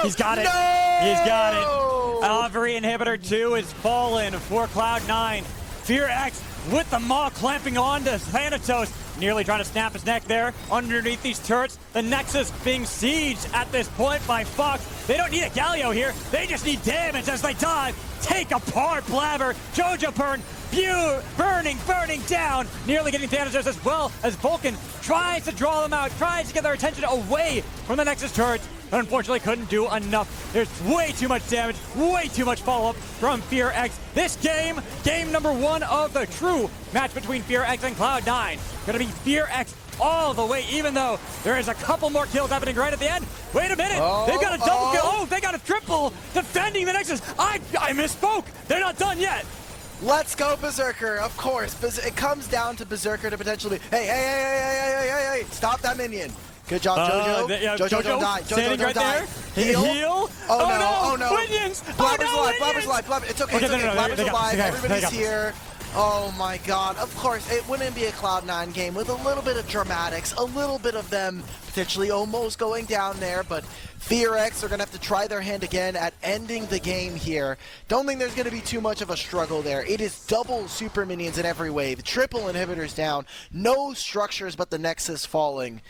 He's got it. No! He's got it. Every inhibitor 2 is fallen for Cloud9. FearX with the maw clamping on to Thanatos. Nearly trying to snap his neck there underneath these turrets. The Nexus being sieged at this point by Fox. They don't need a Galio here. They just need damage as they dive. Take apart Blabber. Jojopyun burning down. Nearly getting Thanatos as well as Vulcan tries to draw them out. Tries to get their attention away from the Nexus turrets. But unfortunately couldn't do enough. There's way too much damage, way too much follow-up from FearX. This game number 1 of the true match between FearX and Cloud9. Gonna be FearX all the way, even though there is a couple more kills happening right at the end. Wait a minute, they've got a double kill. Oh, they got a triple defending the Nexus. I misspoke. They're not done yet. Let's go Berserker, of course. It comes down to Berserker to potentially be, hey, stop that minion. Good job, Jojo. Jojo don't die. Jojo don't die. Heal. Oh no. Minions. Blabber's alive. It's okay. Blabber's alive. Everybody's here. Oh my god. Of course, it wouldn't be a Cloud9 game with a little bit of dramatics, a little bit of them potentially almost going down there, but FearX are going to have to try their hand again at ending the game here. Don't think there's going to be too much of a struggle there. It is double super minions in every wave, triple inhibitors down, no structures but the Nexus falling.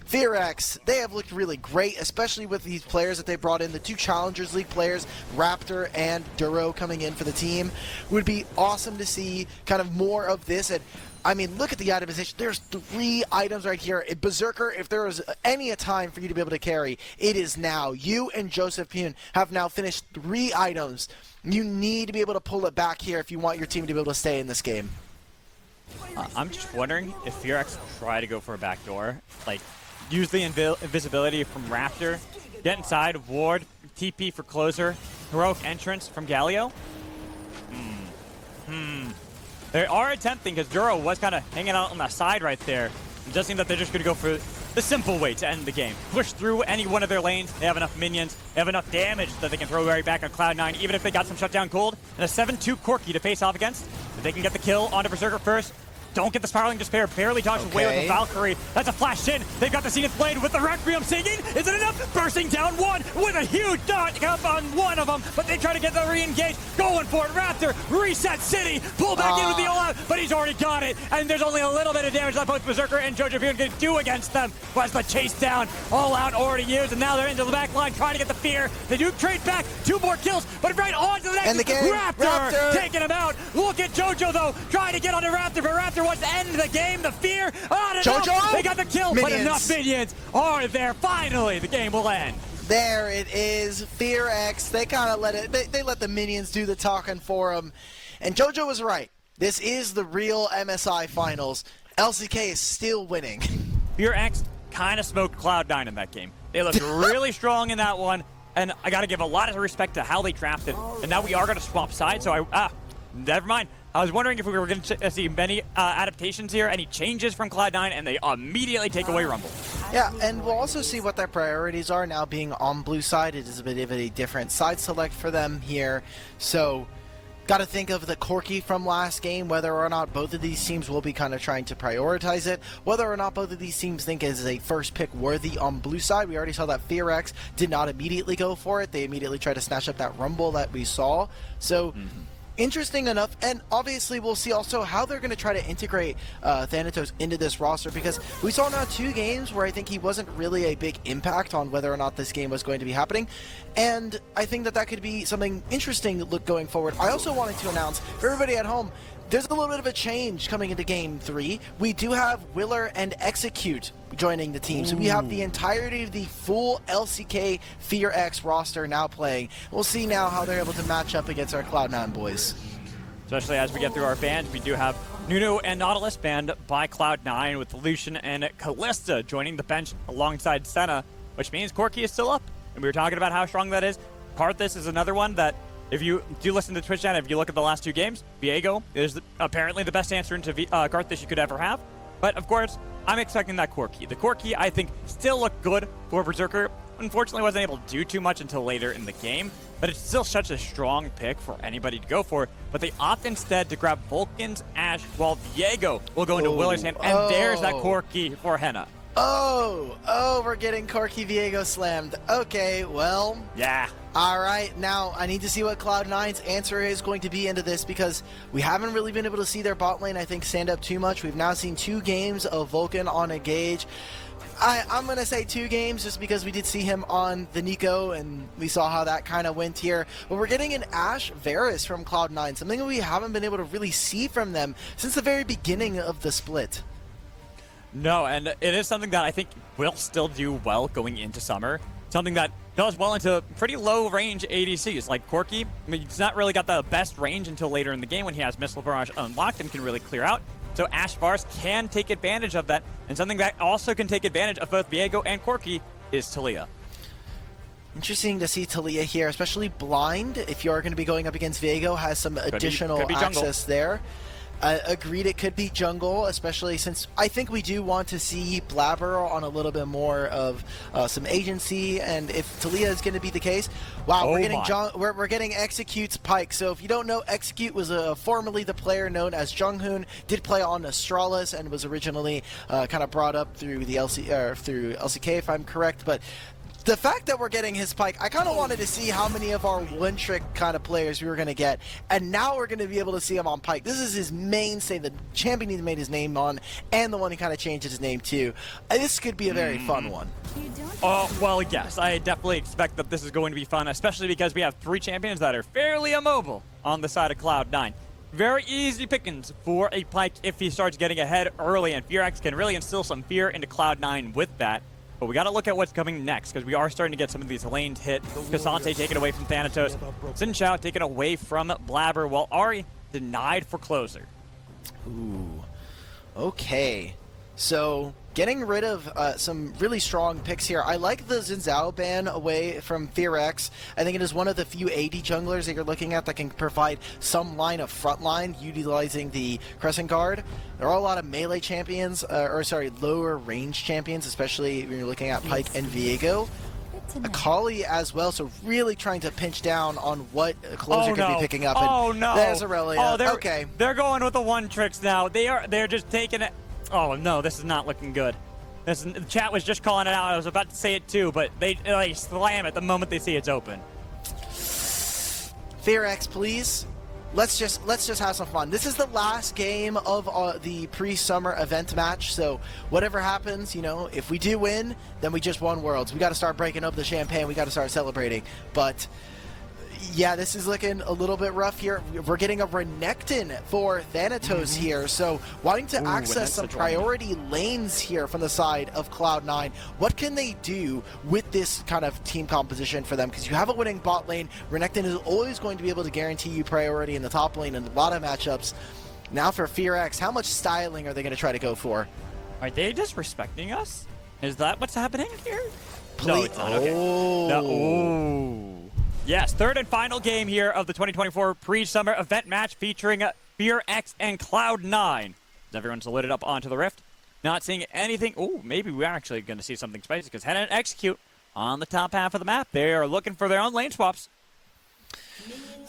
FearX, they have looked really great, especially with these players that they brought in, the 2 Challengers League players, Raptor and Duro coming in for the team. Would be awesome to see kind of more of this, and I mean, look at the itemization. There's 3 items right here. Berserker, if there is any time for you to be able to carry, it is now. You and Jojopyun have now finished 3 items. You need to be able to pull it back here if you want your team to be able to stay in this game. I'm just wondering if FearX try to go for a backdoor, like use the invisibility from Raptor, get inside, ward, TP for Clozer, heroic entrance from Galio. They are attempting, because Juro was kind of hanging out on the side right there. It does seem that they're just going to go for the simple way to end the game. Push through any one of their lanes. They have enough minions. They have enough damage that they can throw right back on Cloud9, even if they got some shutdown gold. And a 7-2 Corki to face off against. If they can get the kill onto Berserker first, don't get the Spiraling Despair, barely dodges away with the Valkyrie. That's a flash in. They've got the Zenith Blade with the Requiem singing. Is it enough? Bursting down one with a huge dot up on one of them, but they try to get the re-engage. Going for it, Raptor, reset City, pull back in with the all-out, but he's already got it, and there's only a little bit of damage that both Berserker and Jojopyun can do against them. Was the chase down, all-out already used, and now they're into the back line trying to get the fear. They do trade back, 2 more kills, but right on to the next. And the game, Raptor taking him out. Look at Jojo, though, trying to get onto Raptor, but Raptor wants to end the game. The fear on and Jojo! up. They got the kill, Minions. but enough minions are there. Finally, the game will end. There it is, FearX. They kind of let it. They let the minions do the talking for them. And Jojo was right. This is the real MSI finals. LCK is still winning. FearX kind of smoked Cloud9 in that game. They looked really strong in that one, and I got to give a lot of respect to how they drafted. And now we are going to swap sides, so never mind. I was wondering if we were going to see many adaptations here, any changes from Cloud9, and they immediately take away Rumble. Yeah, and we'll also see what their priorities are now being on blue side. It is a bit of a different side select for them here. So, got to think of the Corki from last game, whether or not both of these teams will be kind of trying to prioritize it, whether or not both of these teams think it is a first pick worthy on blue side. We already saw that FearX did not immediately go for it. They immediately tried to snatch up that Rumble that we saw. So, interesting enough, and obviously we'll see also how they're going to try to integrate Thanatos into this roster, because we saw now 2 games where I think he wasn't really a big impact on whether or not this game was going to be happening, and I think that that could be something interesting to look going forward. I also wanted to announce for everybody at home, there's a little bit of a change coming into Game 3. We do have Willer and Execute joining the team. So we have the entirety of the full LCK FearX roster now playing. We'll see now how they're able to match up against our Cloud9 boys. Especially as we get through our bans, we do have Nuno and Nautilus banned by Cloud9 with Lucian and Kalista joining the bench alongside Senna, which means Corki is still up. And we were talking about how strong that is. Karthus is another one that, if you do listen to Twitch chat, if you look at the last 2 games, Viego is apparently the best answer into Karthus you could ever have. But of course, I'm expecting that Corki. The Corki, I think, still looked good for Berserker. Unfortunately, wasn't able to do too much until later in the game. But it's still such a strong pick for anybody to go for. But they opt instead to grab Vulcan's Ashe, while Viego will go into Willer's hand. And there's that Corki for Henna. Oh, we're getting Corki Viego slammed. Okay, well. Yeah. All right, now I need to see what Cloud9's answer is going to be into this, because we haven't really been able to see their bot lane, I think, stand up too much. We've now seen 2 games of Vulcan on a Gage. I'm going to say 2 games just because we did see him on the Nico and we saw how that kind of went here. But we're getting an Ashe Varus from Cloud9, something we haven't been able to really see from them since the very beginning of the split. No, and it is something that I think will still do well going into summer. Something that does well into pretty low range ADCs like Corki. I mean, he's not really got the best range until later in the game when he has Missile Barrage unlocked and can really clear out. So Ashe Varus can take advantage of that. And something that also can take advantage of both Viego and Corki is Talia. Interesting to see Talia here, especially blind. If you're going to be going up against Viego, has some additional access there. Agreed, it could be jungle, especially since I think we do want to see Blabber on a little bit more of some agency, and if Talia is going to be the case, wow, we're getting Execute's Pike. So if you don't know, Execute was formerly the player known as Junghoon, did play on Astralis, and was originally kind of brought up through the through LCK, if I'm correct, but the fact that we're getting his Pike, I kind of wanted to see how many of our one-trick kind of players we were going to get, and now we're going to be able to see him on Pike. This is his mainstay, the champion he made his name on, and the one he kind of changed his name to. This could be a very fun one. Well, yes, I definitely expect that this is going to be fun, especially because we have 3 champions that are fairly immobile on the side of Cloud9. Very easy pickings for a Pyke if he starts getting ahead early, and FearX can really instill some fear into Cloud9 with that. But we got to look at what's coming next, because we are starting to get some of these lanes hit. Kasante taken away from Thanatos. Xin Chao taken away from Blabber, while Ari denied for Clozer. Ooh. Okay. So, getting rid of some really strong picks here. I like the Xin Zhao ban away from FearX. I think it is one of the few AD junglers that you're looking at that can provide some line of front line utilizing the Crescent Guard. There are a lot of melee champions, lower range champions, especially when you're looking at Pyke and Viego. Akali as well, so really trying to pinch down on what Clozer could be picking up. Oh and no! There's Aurelia. Okay. They're going with the one tricks now. They're just taking it. Oh no, this is not looking good. The chat was just calling it out. I was about to say it too, but they slam it the moment they see it's open. FearX, please. Let's just have some fun. This is the last game of the pre-summer event match, so whatever happens, you know, if we do win, then we just won Worlds. We got to start breaking up the champagne. We got to start celebrating. But yeah, this is looking a little bit rough here. We're getting a Renekton for Thanatos here, so wanting to access some priority lanes here from the side of Cloud9. What can they do with this kind of team composition for them? Because you have a winning bot lane. Renekton is always going to be able to guarantee you priority in the top lane in a lot of matchups. Now for FearX, how much styling are they going to try to go for? Are they disrespecting us? Is that what's happening here? Please. No, it's not. Okay. No. Yes, third and final game here of the 2024 pre-summer event match featuring FearX and Cloud9. Is everyone loaded up onto the Rift? Not seeing anything. Oh, maybe we're actually going to see something spicy because Head and Execute on the top half of the map. They are looking for their own lane swaps.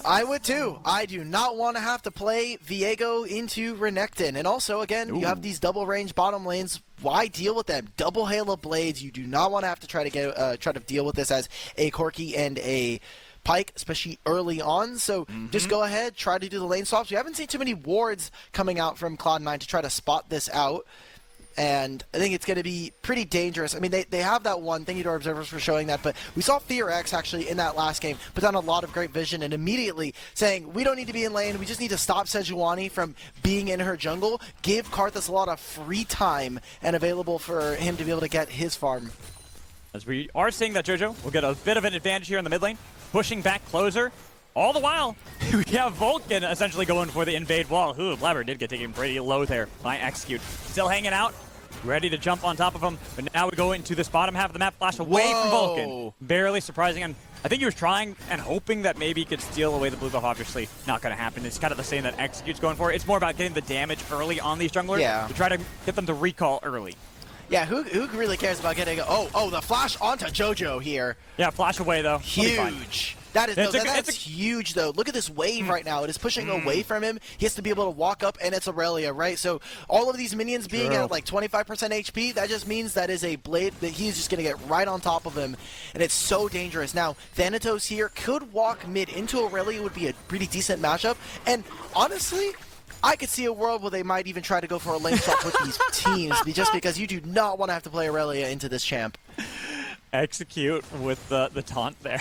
I would too. I do not want to have to play Viego into Renekton. And also, again, you have these double range bottom lanes. Why deal with them? Double Halo Blades. You do not want to have to try to deal with this as a Corki and a Pyke, especially early on. So just go ahead, try to do the lane swaps. We haven't seen too many wards coming out from Cloud9 to try to spot this out. And I think it's going to be pretty dangerous. I mean, they have that one. Thank you to our observers for showing that. But we saw FearX actually in that last game put down a lot of great vision and immediately saying, we don't need to be in lane. We just need to stop Sejuani from being in her jungle. Give Karthus a lot of free time and available for him to be able to get his farm. As we are seeing that Jojo will get a bit of an advantage here in the mid lane. Pushing back Clozer. All the while, we have Vulcan essentially going for the invade wall. Ooh, Blabber did get taken pretty low there by Execute. Still hanging out. Ready to jump on top of him, but now we go into this bottom half of the map, flash away from Vulcan. Barely surprising him. I think he was trying and hoping that maybe he could steal away the blue buff. Obviously, not going to happen. It's kind of the same that Execute's going for. It's more about getting the damage early on these junglers to try to get them to recall early. Yeah, who really cares about getting... Oh, the flash onto Jojo here. Yeah, flash away, though. Huge. That's huge, though. Look at this wave right now. It is pushing away from him. He has to be able to walk up, and it's Aurelia, right? So all of these minions being at like 25% HP, that just means that is a blade that he's just going to get right on top of him, and it's so dangerous. Now, Thanatos here could walk mid into Aurelia. Would be a pretty decent matchup, and honestly... I could see a world where they might even try to go for a lane swap with these teams, just because you do not want to have to play Aurelia into this champ. Execute with the taunt there.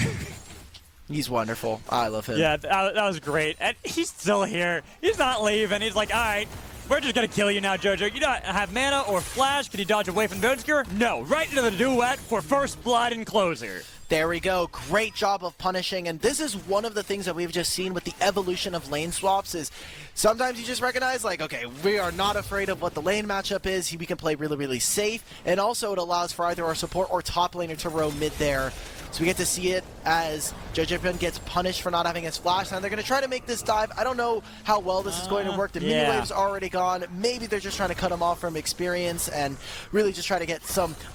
He's wonderful. I love him. Yeah, that was great. And he's still here. He's not leaving. He's like, all right, we're just going to kill you now, Jojo. You don't have mana or flash. Can you dodge away from Dogegear? No. Right into the duet for first blood and Clozer. There we go. Great job of punishing. And this is one of the things that we've just seen with the evolution of lane swaps is sometimes you just recognize, like, okay, we are not afraid of what the lane matchup is. We can play really, really safe. And also it allows for either our support or top laner to roam mid there. So we get to see it as Jojopyun gets punished for not having his flash. Now they're going to try to make this dive. I don't know how well this is going to work. The mini wave's already gone. Maybe they're just trying to cut him off from experience and really just try to get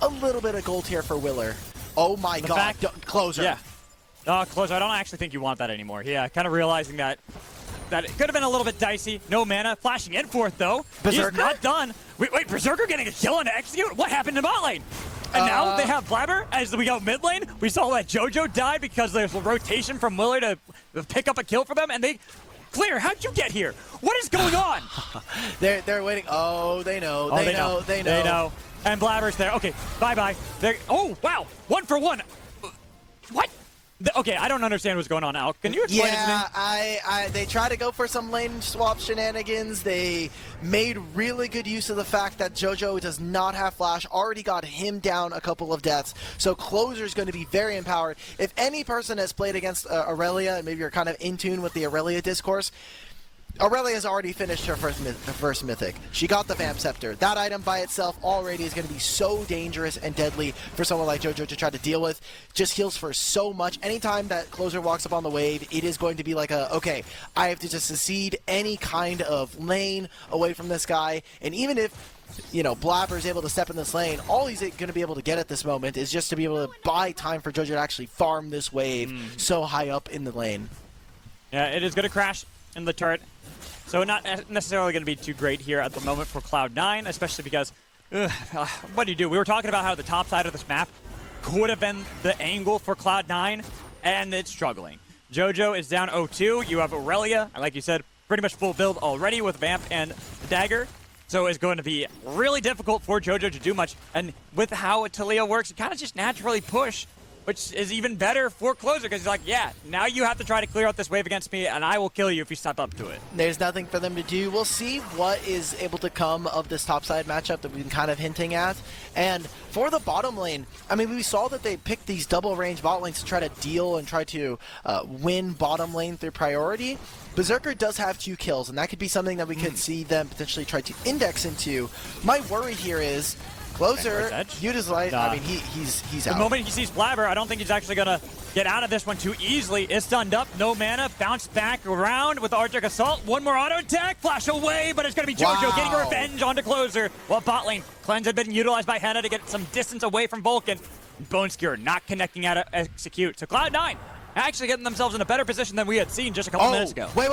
a little bit of gold here for Willer. Oh my god, Clozer. Yeah. Clozer, I don't actually think you want that anymore. Yeah, kind of realizing that it could have been a little bit dicey. No mana. Flashing in for it, though. Berserker? He's not done. Wait, Berserker getting a kill on Execute? What happened in bot lane? And now they have Blabber as we go mid lane. We saw that Jojo died because there's a rotation from Willer to pick up a kill for them, and they... Clear, how'd you get here? What is going on? They're waiting. Oh, they know. Oh, they know. And Blabber's there. Okay, bye-bye. Oh, wow. 1 for 1. What? Okay, I don't understand what's going on, Al. Can you explain it to me? Yeah, they try to go for some lane swap shenanigans. They made really good use of the fact that Jojo does not have flash, already got him down a couple of deaths, so Clozer is going to be very empowered. If any person has played against Aurelia, and maybe you're kind of in tune with the Aurelia discourse, Aurelia's already finished her first mythic. She got the Vamp Scepter. That item by itself already is going to be so dangerous and deadly for someone like Jojo to try to deal with. Just heals for so much. Anytime that Clozer walks up on the wave, it is going to be like okay, I have to just secede any kind of lane away from this guy. And even if, Blabber is able to step in this lane, all he's going to be able to get at this moment is just to be able to buy time for Jojo to actually farm this wave so high up in the lane. Yeah, it is going to crash in the turret. So not necessarily going to be too great here at the moment for Cloud9, especially because, what do you do? We were talking about how the top side of this map could have been the angle for Cloud9, and it's struggling. Jojo is down 0-2. You have Aurelia, like you said, pretty much full build already with Vamp and the Dagger. So it's going to be really difficult for Jojo to do much. And with how Talia works, you kind of just naturally push, which is even better for Clozer, because he's like, yeah, now you have to try to clear out this wave against me, and I will kill you if you step up to it. There's nothing for them to do. We'll see what is able to come of this topside matchup that we've been kind of hinting at. And for the bottom lane, I mean, we saw that they picked these double range bot lanes to try to deal and try to win bottom lane through priority. Berserker does have 2 kills, and that could be something that we could see them potentially try to index into. My worry here is Clozer, I mean, he's out. The moment he sees Blabber, I don't think he's actually going to get out of this one too easily. Is stunned up, no mana, bounce back around with the Arctic Assault. One more auto attack, flash away, but it's going to be Jojo getting revenge onto Clozer. While bot lane, cleanse had been utilized by Henna to get some distance away from Vulcan. Bone Skewer not connecting out of execute. So Cloud9 actually getting themselves in a better position than we had seen just a couple minutes ago. Wait.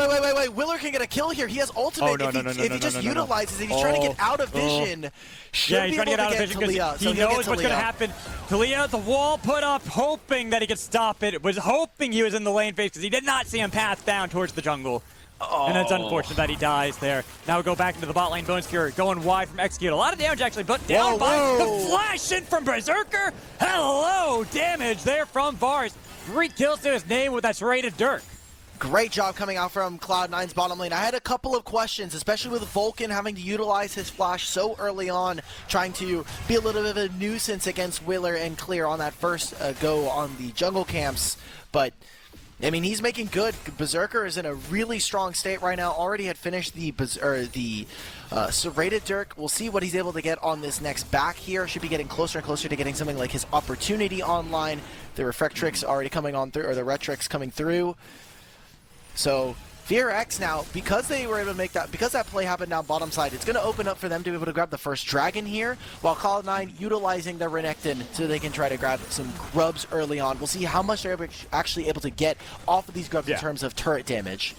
Willer can get a kill here. He has ultimate. If he just utilizes it, he's trying to get out of vision. Yeah, he's trying to get out of vision because he knows what's going to happen. Talia, the wall put up, hoping that he could stop it. Was hoping he was in the lane phase because he did not see him path down towards the jungle. And it's unfortunate that he dies there. Now we go back into the bot lane. Bone Skewer going wide from Execute. A lot of damage actually, but down by the flash in from Berserker. Hello, damage there from Vars. 3 kills to his name with that serrated Dirk. Great job coming out from Cloud9's bottom lane. I had a couple of questions, especially with Vulcan having to utilize his flash so early on, trying to be a little bit of a nuisance against Willer and Clear on that first go on the jungle camps. But I mean, he's making good. Berserker is in a really strong state right now. Already had finished the serrated Dirk. We'll see what he's able to get on this next back here. Should be getting closer and closer to getting something like his opportunity online. The Refractrix already coming on through, or the Retrix coming through. So FearX now, because they were able to make that, because that play happened down bottom side, it's going to open up for them to be able to grab the first dragon here, while Cloud9 utilizing their Renekton so they can try to grab some grubs early on. We'll see how much they're actually able to get off of these grubs in terms of turret damage.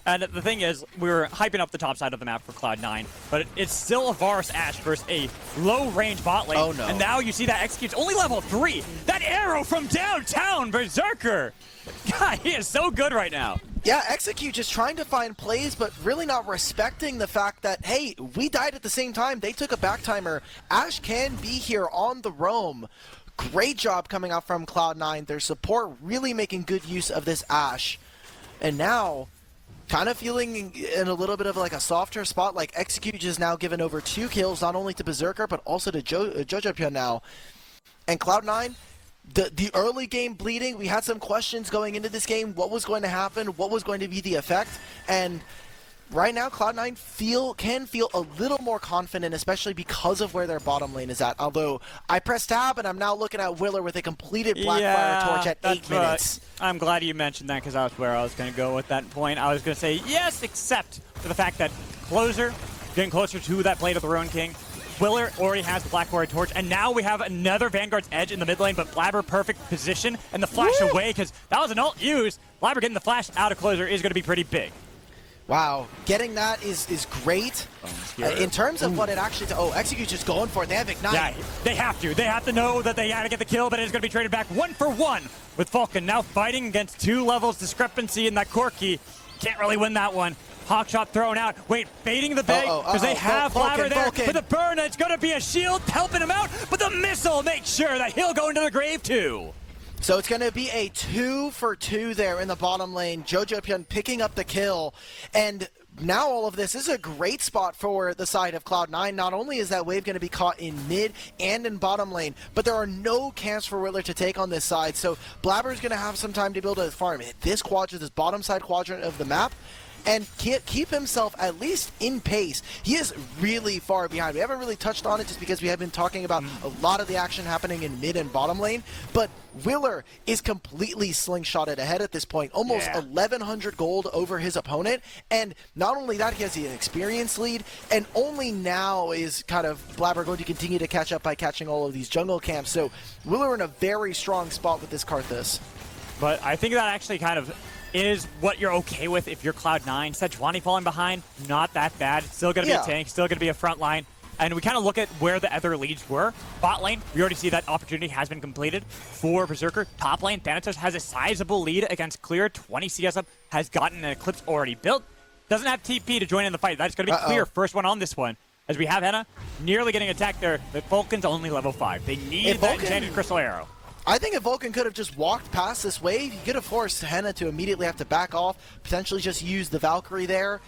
And the thing is, we were hyping up the top side of the map for Cloud9, but it's still a Varus Ashe versus a low-range bot lane. Oh, no. And now you see that executes only level 3. That arrow from downtown, Berserker! God, he is so good right now. Yeah, Execute just trying to find plays, but really not respecting the fact that, hey, we died at the same time. They took a back timer. Ashe can be here on the roam. Great job coming out from Cloud9. Their support really making good use of this Ashe. And now, kind of feeling in a little bit of like a softer spot, like Execute just now given over 2 kills, not only to Berserker, but also to Jojopyun now. And Cloud9, the early game bleeding, we had some questions going into this game. What was going to happen? What was going to be the effect? And right now, Cloud9 can feel a little more confident, especially because of where their bottom lane is at. Although, I pressed tab, and I'm now looking at Willer with a completed Blackfire Torch at 8 minutes. I'm glad you mentioned that, because that was where I was going to go with that point. I was going to say yes, except for the fact that Clozer getting closer to that Blade of the Ruin King. Willer already has the Blackfire Torch, and now we have another Vanguard's Edge in the mid lane, but Blabber perfect position, and the flash away, because that was an ult use. Blabber getting the flash out of Clozer is going to be pretty big. Wow, getting that is great. In terms of what it actually... Execute's just going for it. They have Ignite. Yeah, they have to. They have to know that they got to get the kill, but it's going to be traded back 1 for 1 with Vulcan now fighting against 2 levels discrepancy in that Corki. Can't really win that one. Hawkshot thrown out. Wait, baiting the bait because they have Blabber there for the burn. It's going to be a shield helping him out, but the missile makes sure that he'll go into the grave too. So it's going to be a 2-for-2 there in the bottom lane. Jojopyun picking up the kill. And now all of this is a great spot for the side of Cloud9. Not only is that wave going to be caught in mid and in bottom lane, but there are no camps for Whittler to take on this side. So Blabber's going to have some time to build a farm. Hit this quadrant, this bottom side quadrant of the map, and keep himself at least in pace. He is really far behind. We haven't really touched on it just because we have been talking about a lot of the action happening in mid and bottom lane, but Whittler is completely slingshotted ahead at this point, almost 1,100 gold over his opponent, and not only that, he has the experience lead, and only now is kind of Blabber going to continue to catch up by catching all of these jungle camps, so Whittler in a very strong spot with this Karthus. But I think that actually kind of is what you're okay with if you're Cloud9. Sejuani falling behind, not that bad. Still going to be a tank, still going to be a front line. And we kind of look at where the other leads were. Bot lane, we already see that opportunity has been completed for Berserker. Top lane, Thanatos has a sizable lead against Clear. 20 CS up, has gotten an Eclipse already built. Doesn't have TP to join in the fight. That's going to be Clear, first one on this one. As we have Henna nearly getting attacked there, but Vulcan's only level 5. They need that enchanted crystal arrow. I think if Vulcan could have just walked past this wave, he could have forced Henna to immediately have to back off, potentially just use the Valkyrie there.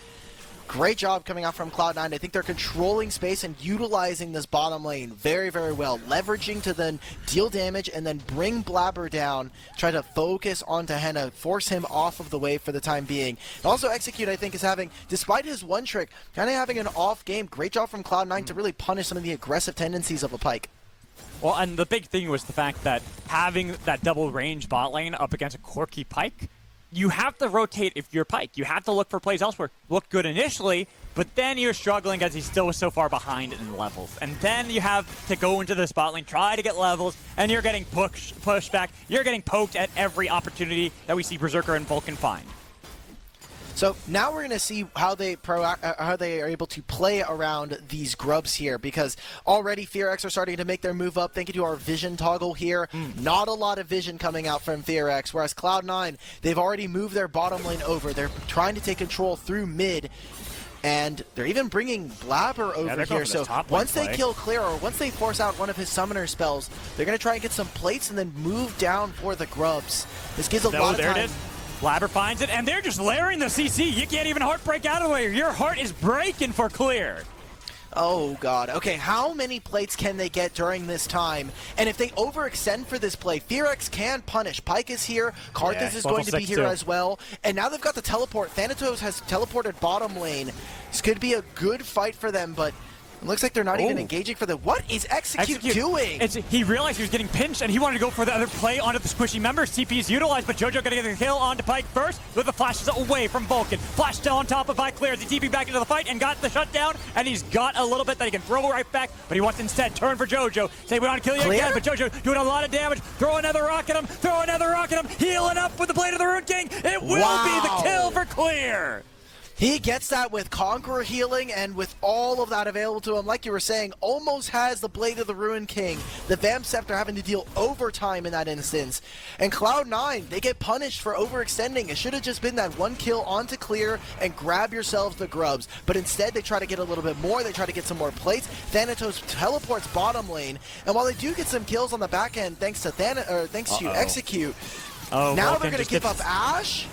Great job coming out from Cloud9. I think they're controlling space and utilizing this bottom lane very, very well. Leveraging to then deal damage and then bring Blabber down, try to focus onto Henna, force him off of the wave for the time being. And also Execute, I think, is having, despite his one trick, kind of having an off game. Great job from Cloud9 to really punish some of the aggressive tendencies of a Pyke. Well, and the big thing was the fact that having that double range bot lane up against a quirky Pyke, you have to rotate if you're Pyke. You have to look for plays elsewhere. Look good initially, but then you're struggling as he still was so far behind in levels. And then you have to go into the spot lane, try to get levels, and you're getting pushed back. You're getting poked at every opportunity that we see Berserker and Vulcan find. So now we're going to see how they are able to play around these grubs here, because already FearX are starting to make their move up. Thank you to our vision toggle here. Not a lot of vision coming out from FearX, whereas Cloud9, they've already moved their bottom lane over. They're trying to take control through mid, and they're even bringing Blabber over here. So once they kill Clear, or once they force out one of his summoner spells, they're going to try and get some plates and then move down for the grubs. This gives a lot of time. It is. Blabber finds it, and they're just layering the CC. You can't even heartbreak out of the way. Your heart is breaking for Clear. Oh, God. Okay, how many plates can they get during this time? And if they overextend for this play, FearX can punish. Pyke is here. Karthus is going to be here as well. And now they've got the teleport. Thanatos has teleported bottom lane. This could be a good fight for them, but it looks like they're not even engaging for the... What is Execute doing? He realized he was getting pinched, and he wanted to go for the other play onto the squishy member. CP is utilized, but Jojo going to get the kill onto Pyke first, with the flashes away from Vulcan. Flash still on top of Pyke, clears the TP back into the fight, and got the shutdown, and he's got a little bit that he can throw right back, but he wants to instead turn for Jojo. Say, we want to kill you again, but Jojo doing a lot of damage. Throw another rock at him, healing up with the Blade of the Rune King. It will be the kill for Clear. He gets that with Conqueror healing, and with all of that available to him, like you were saying, almost has the Blade of the Ruin King. The Vamp Scepter having to deal overtime in that instance. And Cloud9, they get punished for overextending. It should have just been that one kill onto Clear and grab yourselves the grubs. But instead, they try to get a little bit more. They try to get some more plates. Thanatos teleports bottom lane. And while they do get some kills on the back end, thanks to Execute, now they're going to give up Ashe.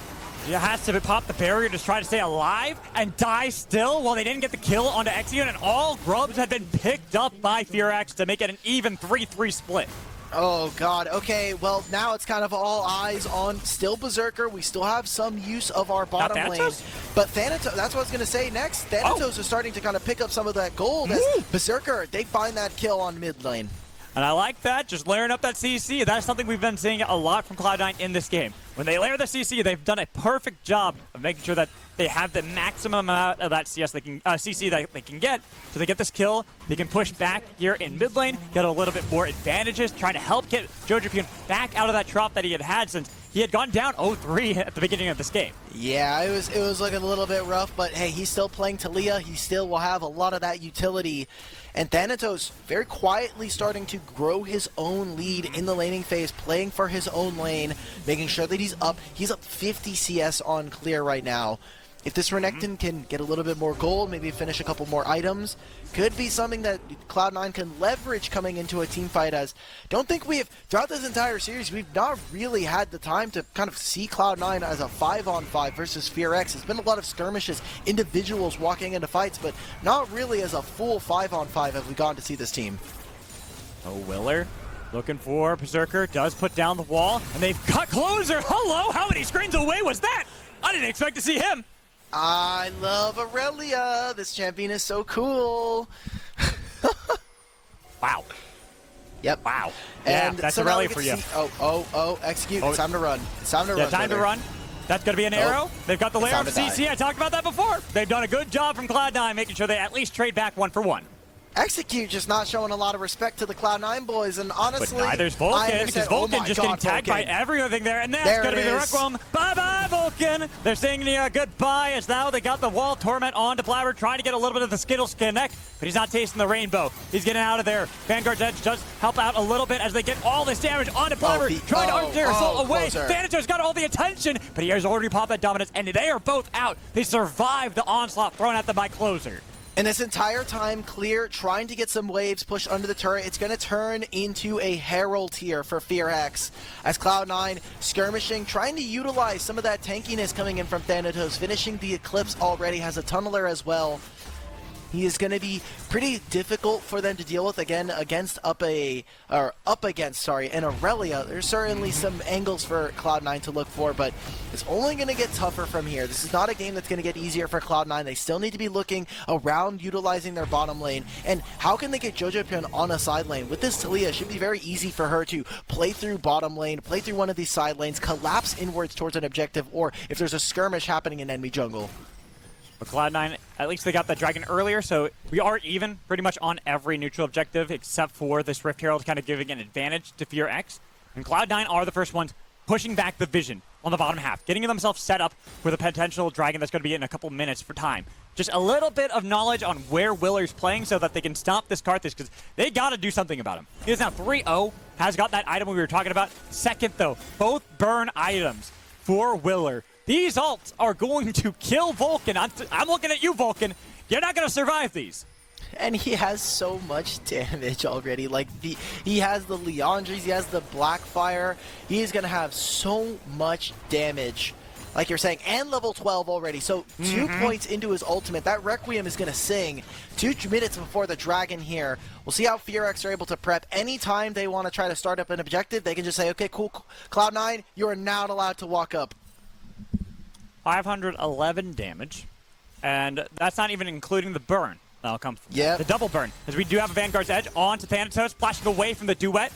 He has to pop the barrier to try to stay alive and die still while they didn't get the kill onto Execute, and all grubs had been picked up by FearX to make it an even 3-3 split. Oh, God. Okay, well, now it's kind of all eyes on still Berserker. We still have some use of our bottom lane. But Thanatos, that's what I was going to say next. Thanatos is starting to kind of pick up some of that gold as Berserker, they find that kill on mid lane. And I like that, just layering up that CC. That's something we've been seeing a lot from Cloud9 in this game. When they layer the CC, they've done a perfect job of making sure that they have the maximum amount of that CC that they can get. So they get this kill, they can push back here in mid lane, get a little bit more advantages, trying to help get Jojopyun back out of that drop that he had since he had gone down 0-3 at the beginning of this game. Yeah, it was looking a little bit rough, but hey, he's still playing Talia. He still will have a lot of that utility. And Thanatos very quietly starting to grow his own lead in the laning phase, playing for his own lane, making sure that he's up. He's up 50 CS on Clear right now. If this Renekton can get a little bit more gold, maybe finish a couple more items, could be something that Cloud9 can leverage coming into a team fight. As don't think throughout this entire series, we've not really had the time to kind of see Cloud9 as a 5-on-5 versus FearX. It's been a lot of skirmishes, individuals walking into fights, but not really as a full 5-on-5 have we gotten to see this team. Oh, Willer looking for Berserker, does put down the wall, and they've got Clozer. Hello, how many screens away was that? I didn't expect to see him. I love Aurelia. This champion is so cool. Wow. Yep. Wow. And yeah, that's so Aurelia for you. Execute. Oh. It's time to run. It's time to run. Time to run. That's going to be an arrow. They've got the layer of CC. I talked about that before. They've done a good job from Cloud9, making sure they at least trade back 1 for 1. Execute just not showing a lot of respect to the Cloud9 boys, and honestly, but neither's Vulcan, because Vulcan just getting tagged by everything there, and that's going to be the Requiem. Bye-bye, Vulcan! They're saying goodbye, as now they got the wall torment onto Blabber, trying to get a little bit of the Skittles connect, but he's not tasting the rainbow. He's getting out of there. Vanguard's Edge does help out a little bit as they get all this damage onto Blabber, trying to arc their assault away. Thanatos got all the attention, but he has already popped that dominance, and they are both out. They survived the onslaught thrown at them by Clozer. And this entire time, Clear trying to get some waves pushed under the turret. It's going to turn into a Herald here for FearX as Cloud9 skirmishing, trying to utilize some of that tankiness coming in from Thanatos, finishing the Eclipse already, has a tunneler as well. He is going to be pretty difficult for them to deal with again against up against an Aurelia. There's certainly some angles for Cloud9 to look for, but it's only going to get tougher from here. This is not a game that's going to get easier for Cloud9. They still need to be looking around, utilizing their bottom lane. And how can they get Jojopyun on a side lane? With this Talia, it should be very easy for her to play through bottom lane, play through one of these side lanes, collapse inwards towards an objective, or if there's a skirmish happening in enemy jungle. But Cloud9, at least they got the dragon earlier, so we are even pretty much on every neutral objective except for this Rift Herald kind of giving an advantage to FearX. And Cloud9 are the first ones pushing back the vision on the bottom half, getting themselves set up for the potential dragon that's going to be in a couple minutes for time. Just a little bit of knowledge on where Willer's playing so that they can stop this Karthus, because they got to do something about him. He is now 3-0, has got that item we were talking about. Second, though, both burn items for Willer. These ults are going to kill Vulcan. I'm looking at you, Vulcan. You're not going to survive these. And he has so much damage already. Like, he has the Leandres, he has the Blackfire. He is going to have so much damage, like you're saying, and level 12 already. So 2 points into his ultimate. That Requiem is going to sing 2 minutes before the dragon here. We'll see how FearX are able to prep. Anytime they want to try to start up an objective, they can just say, okay, cool, Cloud9, you are not allowed to walk up. 511 damage, and that's not even including the burn that'll come from the double burn, as we do have a Vanguard's Edge onto Thanatos, flashing away from the duet.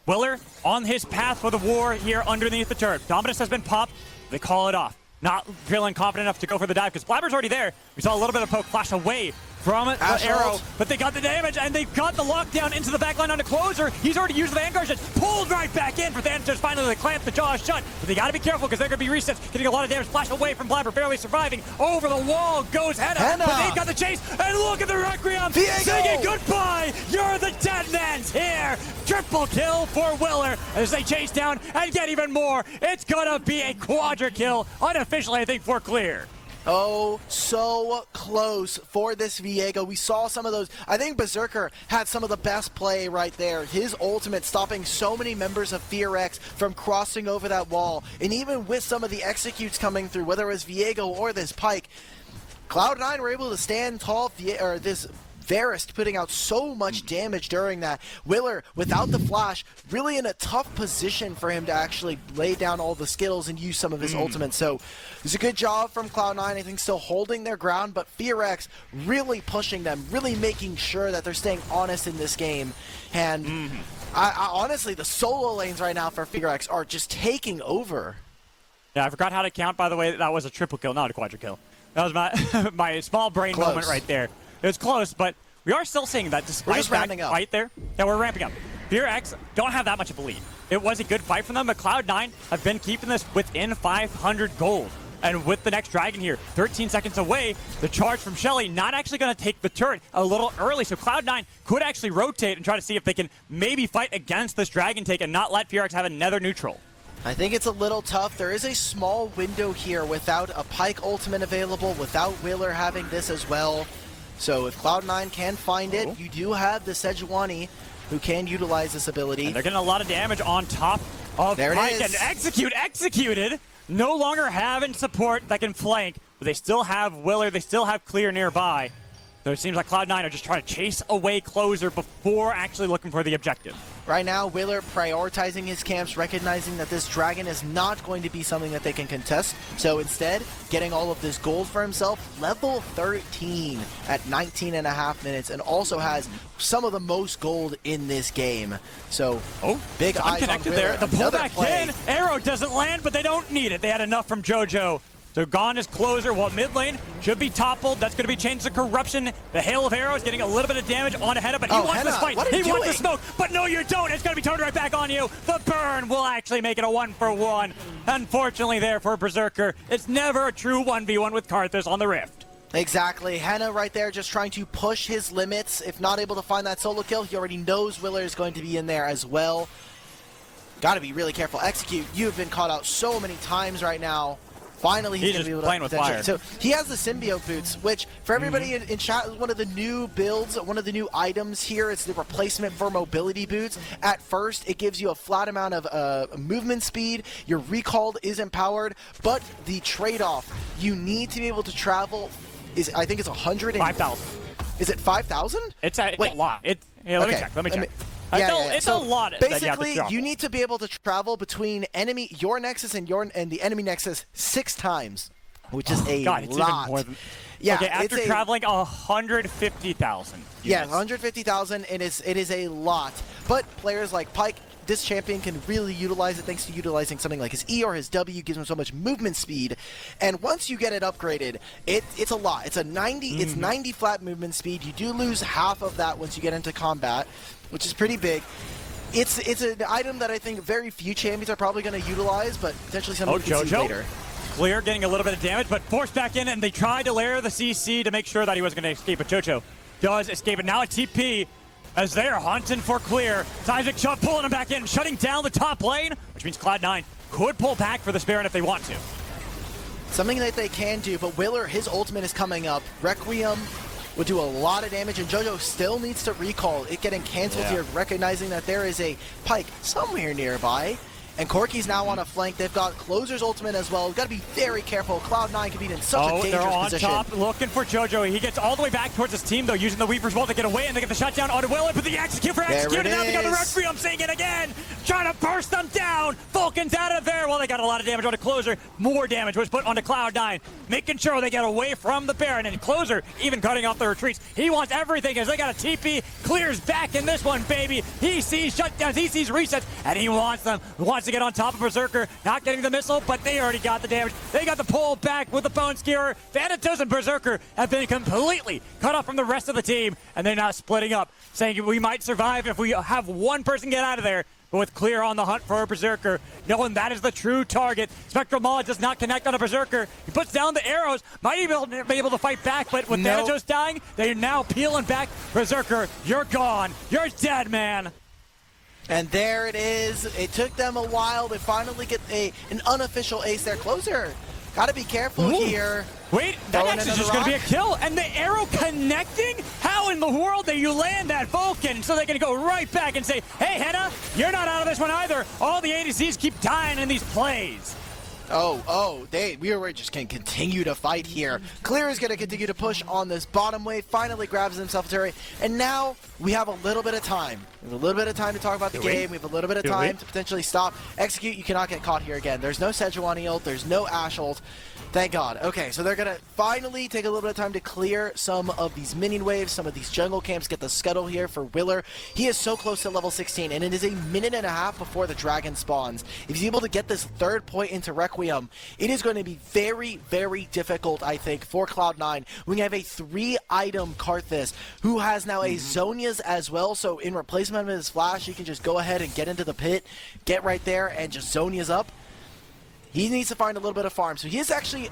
Willer on his path for the war here underneath the turret. Dominus has been popped. They call it off. Not feeling confident enough to go for the dive because Blabber's already there. We saw a little bit of poke flash away from the arrow, but they got the damage, and they got the lockdown into the backline onto Clozer. He's already used the Vanguard Edge, pulled right back in for Thanatos. Finally, they clamp the jaw shut, but they got to be careful because they're going to be resets. Getting a lot of damage, flash away from Blabber, barely surviving. Over the wall goes Henna, but they've got the chase, and look at the Requiem singing goodbye. You're the dead man's here. Triple kill for Willer as they chase down and get even more. It's going to be a quadra kill, unofficially, I think, for Clear. Oh, so close for this Viego. We saw some of those. I think Berserker had some of the best play right there. His ultimate stopping so many members of FearX from crossing over that wall. And even with some of the executes coming through, whether it was Viego or this Pike, Cloud9 were able to stand tall. This Varist putting out so much damage during that. Willer, without the flash, really in a tough position for him to actually lay down all the Skittles and use some of his ultimate. So it's a good job from Cloud9, I think, still holding their ground, but FearX really pushing them, really making sure that they're staying honest in this game. And I honestly, the solo lanes right now for FearX are just taking over. Yeah, I forgot how to count, by the way. That was a triple kill, not a quadra kill. That was my my small brain moment right there. It was close, but we are still seeing that despite that fight there. Yeah, we're ramping up. FearX don't have that much of a lead. It was a good fight for them, but Cloud9 have been keeping this within 500 gold. And with the next dragon here, 13 seconds away, the charge from Shelly not actually going to take the turret a little early. So Cloud9 could actually rotate and try to see if they can maybe fight against this dragon take and not let FearX have another neutral. I think it's a little tough. There is a small window here without a Pyke ultimate available, without Wheeler having this as well. So if Cloud9 can find it, you do have the Sejuani who can utilize this ability. And they're getting a lot of damage on top of Pyke, and executed. No longer having support that can flank, but they still have Wheeler, they still have Clear nearby. So it seems like Cloud9 are just trying to chase away Clozer before actually looking for the objective. Right now, Wheeler prioritizing his camps, recognizing that this dragon is not going to be something that they can contest. So instead, getting all of this gold for himself, level 13 at 19.5 minutes, and also has some of the most gold in this game. So, big eyes on Wheeler. There. The pullback in, arrow doesn't land, but they don't need it. They had enough from Jojo. So gone is Clozer, while mid lane should be toppled. That's going to be changed to corruption. The hail of arrows getting a little bit of damage on Henna, but he wants this fight. He wants the smoke, but no, you don't. It's going to be turned right back on you. The burn will actually make it a 1-for-1. Unfortunately there for Berserker, it's never a true 1v1 with Karthus on the Rift. Exactly. Henna right there just trying to push his limits. If not able to find that solo kill, he already knows Wheeler is going to be in there as well. Got to be really careful. Execute. You have been caught out so many times right now. Finally, he's going to be able to playing with fire. So he has the symbiote boots, which for everybody in chat is one of the new builds, one of the new items here. It's the replacement for mobility boots. At first, it gives you a flat amount of movement speed. Your recall is empowered, but the trade-off, you need to be able to travel. I think it's 100. 5,000. Is it 5,000? It's a lot. Let me check. It's a lot. Basically, you need to be able to travel between your Nexus and the enemy Nexus 6 times, which is a lot. Even more than, okay, after traveling 150,000. Yeah, 150,000, and it is a lot. But players like Pyke, this champion can really utilize it thanks to utilizing something like his E or his W, gives him so much movement speed. And once you get it upgraded, it's a lot. It's 90 flat movement speed. You do lose half of that once you get into combat, which is pretty big. It's an item that I think very few champions are probably going to utilize, but potentially something we can see later. Clear getting a little bit of damage, but forced back in, and they tried to layer the CC to make sure that he wasn't going to escape, but Jojo does escape it. Now a TP as they are hunting for Clear. Seismic Shot pulling him back in, shutting down the top lane, which means Cloud9 could pull back for the Baron if they want to. Something that they can do, but Wheeler, his ultimate is coming up. Requiem would do a lot of damage, and Jojo still needs to recall. It getting canceled here, recognizing that there is a Pyke somewhere nearby. And Corki's now on a flank. They've got Clozer's ultimate as well. We've got to be very careful. Cloud9 can be in such a dangerous position. They're on top looking for Jojo. He gets all the way back towards his team, though, using the Weaver's Wall to get away, and they get the shutdown on Wheeler, but the execute for execute, and now they got the Requiem saying it again, trying to burst them down. Falcon's out of there. Well, they got a lot of damage on the Clozer. More damage was put onto Cloud9, making sure they get away from the Baron, and Clozer even cutting off the retreats. He wants everything as they got a TP. Clears back in this one, baby. He sees shutdowns, he sees resets, and he wants them. Wants to get on top of Berserker. Not getting the missile, but they already got the damage. They got the pull back with the Bone Skewer. Thanatos and Berserker have been completely cut off from the rest of the team, and they're not splitting up, saying we might survive if we have one person get out of there. But with Clear on the hunt for a Berserker, knowing that is the true target, Spectral Maw does not connect on a Berserker. He puts down the arrows, might even be able to fight back, but with Thanatos dying, they're now peeling back. Berserker, you're gone. You're dead, man. And there it is. It took them a while to finally get an unofficial ace there. Clozer, gotta be careful here. Wait, that actually just going to be a kill, and the arrow connecting? How in the world do you land that Vulcan? So they're going to go right back and say, hey, Henna, you're not out of this one either. All the ADCs keep dying in these plays. We just can continue to fight here. Clear is going to continue to push on this bottom wave, finally grabs himself a turret, and now we have a little bit of time. We have a little bit of time to talk about the game. We have a little bit of time to potentially stop. Execute, you cannot get caught here again. There's no Sejuani ult, there's no Ashe ult. Thank God. Okay, so they're going to finally take a little bit of time to clear some of these minion waves, some of these jungle camps, get the scuttle here for Wheeler. He is so close to level 16, and it is a minute and a half before the dragon spawns. If he's able to get this third point into Requiem, it is going to be very, very difficult, I think, for Cloud9. We have a 3-item Karthus who has now a Zhonya's as well, so in replacement of his flash, he can just go ahead and get into the pit, get right there, and just Zhonya's up. He needs to find a little bit of farm, so he is actually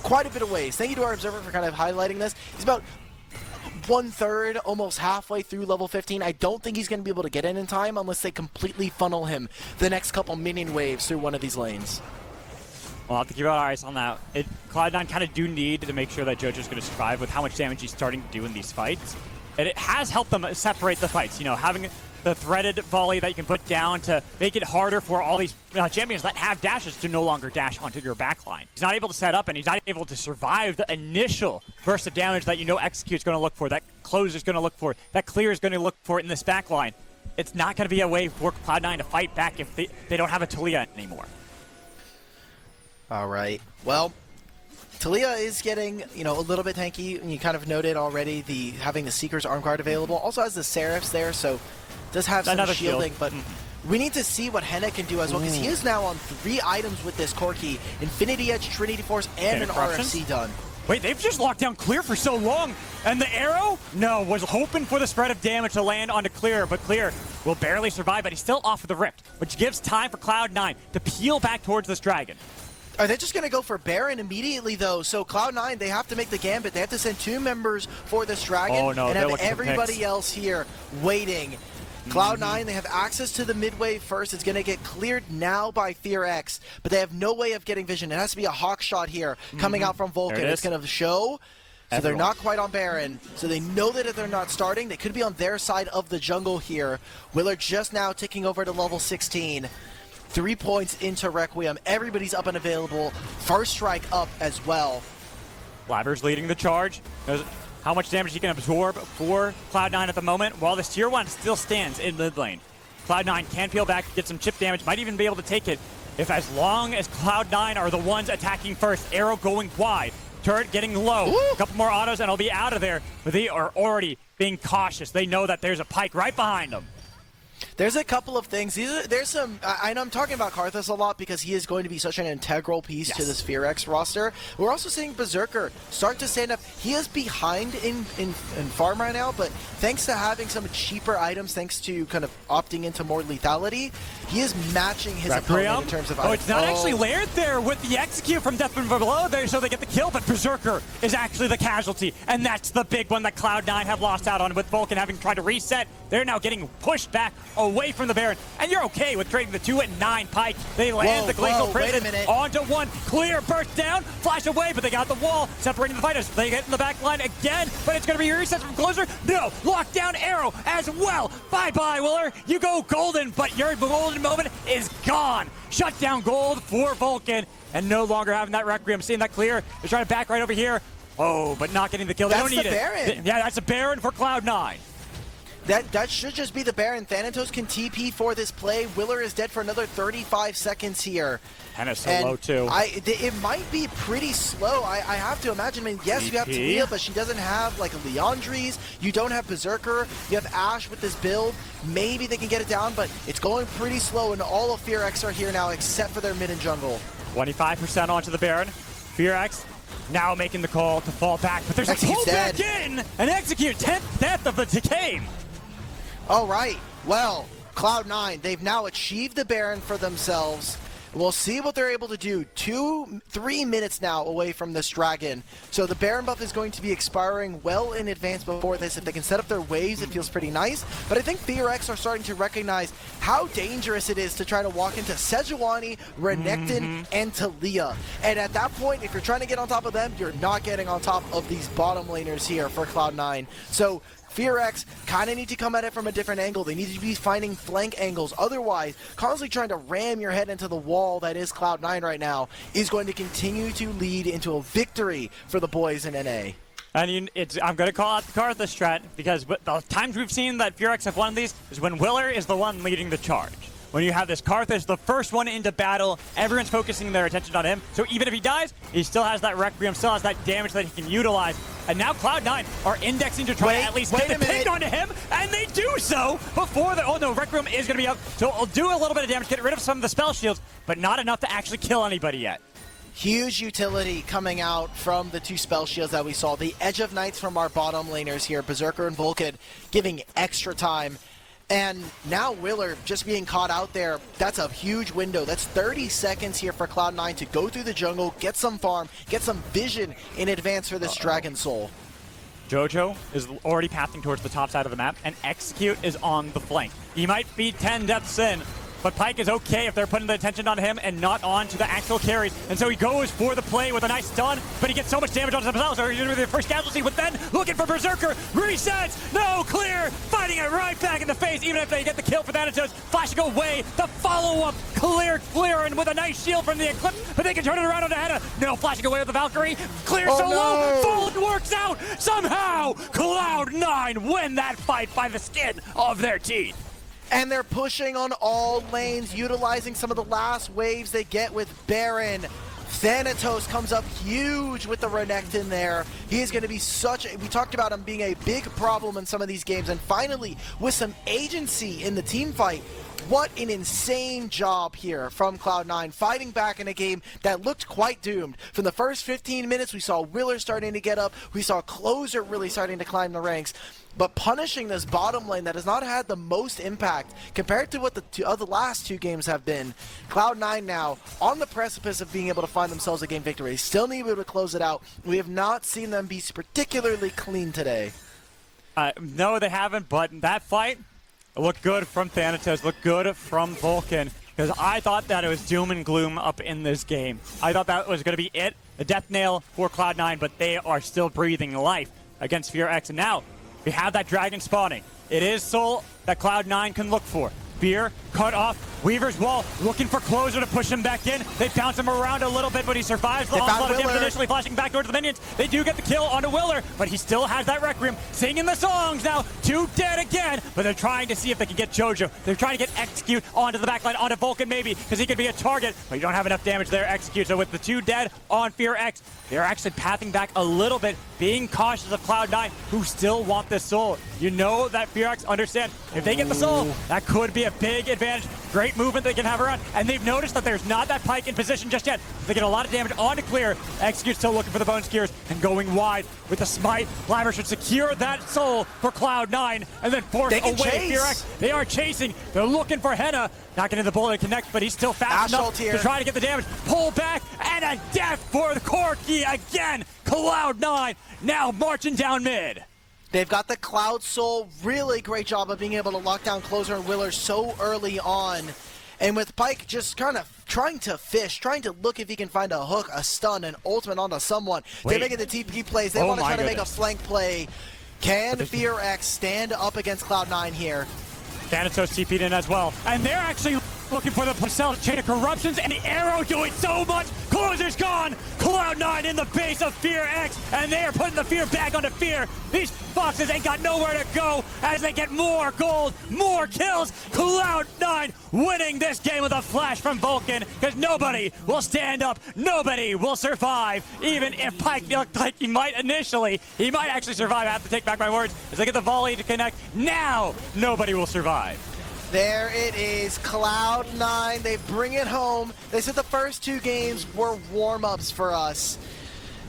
quite a bit of ways. Thank you to our observer for kind of highlighting this. He's about 1/3, almost halfway through level 15. I don't think he's going to be able to get in time unless they completely funnel him the next couple minion waves through one of these lanes. We'll have to keep our eyes on that. Cloud9 kind of do need to make sure that Jojo's going to survive with how much damage he's starting to do in these fights. And it has helped them separate the fights. You know, having the threaded volley that you can put down to make it harder for all these champions that have dashes to no longer dash onto your backline. He's not able to set up, and he's not able to survive the initial burst of damage that you know Execute's going to look for, that Clozer's going to look for, that Clear is going to look for in this backline. It's not going to be a way for Cloud9 to fight back if they don't have a Talia anymore. All right. Well, Talia is getting, a little bit tanky. And you kind of noted already having the Seeker's arm guard available. Also has the Seraphs there, so does have some shielding. But we need to see what Henna can do as well, because he is now on 3 items with this Corki. Infinity Edge, Trinity Force, and an RFC done. Wait, they've just locked down Clear for so long. And the arrow? No, was hoping for the spread of damage to land onto Clear, but Clear will barely survive, but he's still off of the Rift, which gives time for Cloud9 to peel back towards this dragon. Are they just going to go for Baron immediately, though? So Cloud9, they have to make the gambit. They have to send 2 members for this dragon and have everybody else here waiting. Cloud9, they have access to the midway first. It's going to get cleared now by FearX, but they have no way of getting vision. It has to be a hawk shot here coming out from Vulcan. It's going to show. So they're not quite on Baron, so they know that if they're not starting, they could be on their side of the jungle here. Willard just now ticking over to level 16. 3 points into Requiem. Everybody's up and available. First strike up as well. Laver's leading the charge. Knows how much damage he can absorb for Cloud9 at the moment, while this tier 1 still stands in mid lane. Cloud9 can peel back, get some chip damage, might even be able to take it as long as Cloud9 are the ones attacking first. Arrow going wide. Turret getting low. A couple more autos and I'll be out of there. But they are already being cautious. They know that there's a Pyke right behind them. There's a couple of things. There's some. I know I'm talking about Karthus a lot because he is going to be such an integral piece to this FearX roster. We're also seeing Berserker start to stand up. He is behind in farm right now, but thanks to having some cheaper items, thanks to kind of opting into more lethality, he is matching his opponent in terms of items. It's not actually layered there with the execute from Death from Below there, so they get the kill, but Berserker is actually the casualty, and that's the big one that Cloud9 have lost out on with Vulcan having tried to reset. They're now getting pushed back away from the Baron, and you're okay with trading the 2 and 9 Pyke. They land the Glacial Prison onto 1. Clear, burst down, flash away, but they got the wall separating the fighters. They get in the back line again, but it's going to be a reset from Clozer. No, lockdown arrow as well. Bye-bye, Willer. You go golden, but your golden moment is gone. Shut down gold for Vulcan, and no longer having that Requiem. Seeing that Clear is trying to back right over here. Oh, but not getting the kill. They don't need it. Baron. Yeah, that's a Baron for Cloud9. That should just be the Baron. Thanatos can TP for this play. Willer is dead for another 35 seconds here. And it's so low, too. It might be pretty slow. I have to imagine. I mean, yes, you have Talia, but she doesn't have, like, Leandries. You don't have Berserker. You have Ashe with this build. Maybe they can get it down, but it's going pretty slow, and all of FearX are here now except for their mid and jungle. 25% onto the Baron. FearX now making the call to fall back, but there's a pull back in and Execute. 10th death of the game. All right, well, Cloud9, they've now achieved the Baron for themselves. We'll see what they're able to do. 3 minutes now away from this dragon. So the Baron buff is going to be expiring well in advance before this. If they can set up their waves, it feels pretty nice. But I think FearX are starting to recognize how dangerous it is to try to walk into Sejuani, Renekton, and Talia. And at that point, if you're trying to get on top of them, you're not getting on top of these bottom laners here for Cloud9. So FearX kind of need to come at it from a different angle. They need to be finding flank angles. Otherwise, constantly trying to ram your head into the wall that is Cloud9 right now is going to continue to lead into a victory for the boys in NA. And I'm going to call out the Karthus strat because the times we've seen that FearX have won these is when Willer is the one leading the charge. When you have this Karthus, the first one into battle, everyone's focusing their attention on him. So even if he dies, he still has that Requiem, still has that damage that he can utilize. And now Cloud9 are indexing to try to at least get the ping onto him, and they do so before the... Oh no, Requiem is going to be up, so it'll do a little bit of damage, get rid of some of the spell shields, but not enough to actually kill anybody yet. Huge utility coming out from the 2 spell shields that we saw. The Edge of Nights from our bottom laners here, Berserker and Vulcan, giving extra time. And now Willer just being caught out there, that's a huge window. That's 30 seconds here for Cloud9 to go through the jungle, get some farm, get some vision in advance for this Dragon Soul. Jojo is already pathing towards the top side of the map, and Execute is on the flank. He might be 10 deaths in, but Pyke is okay if they're putting the attention on him and not on to the actual carries. And so he goes for the play with a nice stun, but he gets so much damage on himself, so he's going to be the first casualty, but then looking for Berserker, resets, no, clear, fighting it right back in the face, even if they get the kill for Thanatos, flashing away, the follow-up, clearing with a nice shield from the Eclipse, but they can turn it around on the Hannah, no, flashing away with the Valkyrie, clear solo, Fallen works out, somehow, Cloud9 win that fight by the skin of their teeth. And they're pushing on all lanes, utilizing some of the last waves they get with Baron. Thanatos comes up huge with the Renekton there. He is going to be we talked about him being a big problem in some of these games, and finally, with some agency in the team fight, what an insane job here from Cloud9, fighting back in a game that looked quite doomed. From the first 15 minutes, we saw Willer starting to get up, we saw Clozer really starting to climb the ranks, but punishing this bottom lane that has not had the most impact compared to what the last two games have been. Cloud9 now on the precipice of being able to find themselves a game victory. They still need to be able to close it out. We have not seen them be particularly clean today. No, they haven't, but that fight, it looked good from Thanatos, looked good from Vulcan, because I thought that it was doom and gloom up in this game. I thought that was going to be it, the death nail for Cloud9, but they are still breathing life against FearX. And now, we have that dragon spawning. It is Soul that Cloud9 can look for. Fear, cut off, Weaver's wall, looking for Clozer to push him back in. They bounce him around a little bit, but he survives the onslaught of damage initially, flashing back towards the minions. They do get the kill onto Willer, but he still has that Requiem, singing the songs now. 2 dead again, but they're trying to see if they can get Jojo. They're trying to get Execute onto the backline, onto Vulcan maybe, because he could be a target, but you don't have enough damage there, Execute. So with the 2 dead on FearX, they're actually pathing back a little bit, being cautious of Cloud9, who still want this soul. You know that FearX understand, if they get the soul, that could be a big advantage. Great movement they can have around, and they've noticed that there's not that Pyke in position just yet. They get a lot of damage on to clear. Execute still looking for the Bone Skewers and going wide with the smite. Blabber should secure that soul for Cloud9 and then force away FearX. They are chasing. They're looking for Henna. Not getting the bullet to connect, but he's still fast enough to try to get the damage. Pull back, and a death for the Corki again. Cloud9 now marching down mid. They've got the Cloud Soul. Really great job of being able to lock down Clozer and Willer so early on. And with Pyke just kind of trying to fish, trying to look if he can find a hook, a stun, an ultimate onto someone. They're making the TP plays. They want to try to make a flank play. Can FearX stand up against Cloud9 here? Thanatos TP'd in as well. And they're actually looking for the chain of corruptions, and the arrow doing so much. Clozer's gone. Cloud9 in the base of FearX, and they are putting the fear back onto Fear. These foxes ain't got nowhere to go as they get more gold, more kills. Cloud9 winning this game with a flash from Vulcan, because nobody will stand up, nobody will survive. Even if Pyke looked like he might initially, he might actually survive. I have to take back my words as they get the volley to connect. Now, nobody will survive. There it is, Cloud9, they bring it home. They said the first 2 games were warm-ups for us.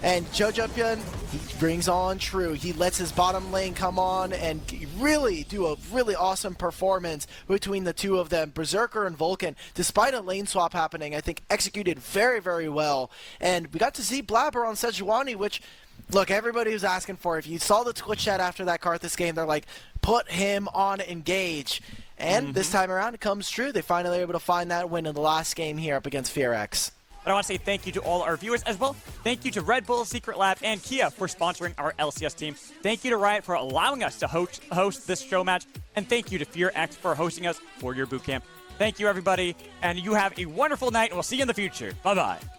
And Jojopyun, he brings on true. He lets his bottom lane come on and really do a really awesome performance between the 2 of them. Berserker and Vulcan, despite a lane swap happening, I think executed very, very well. And we got to see Blabber on Sejuani, which, look, everybody was asking for. If you saw the Twitch chat after that Karthus game, they're like, put him on Engage. And this time around, it comes true. They finally were able to find that win in the last game here up against FearX. I want to say thank you to all our viewers as well. Thank you to Red Bull, Secret Lab, and Kia for sponsoring our LCS team. Thank you to Riot for allowing us to host this show match. And thank you to FearX for hosting us for your bootcamp. Thank you, everybody. And you have a wonderful night, and we'll see you in the future. Bye-bye.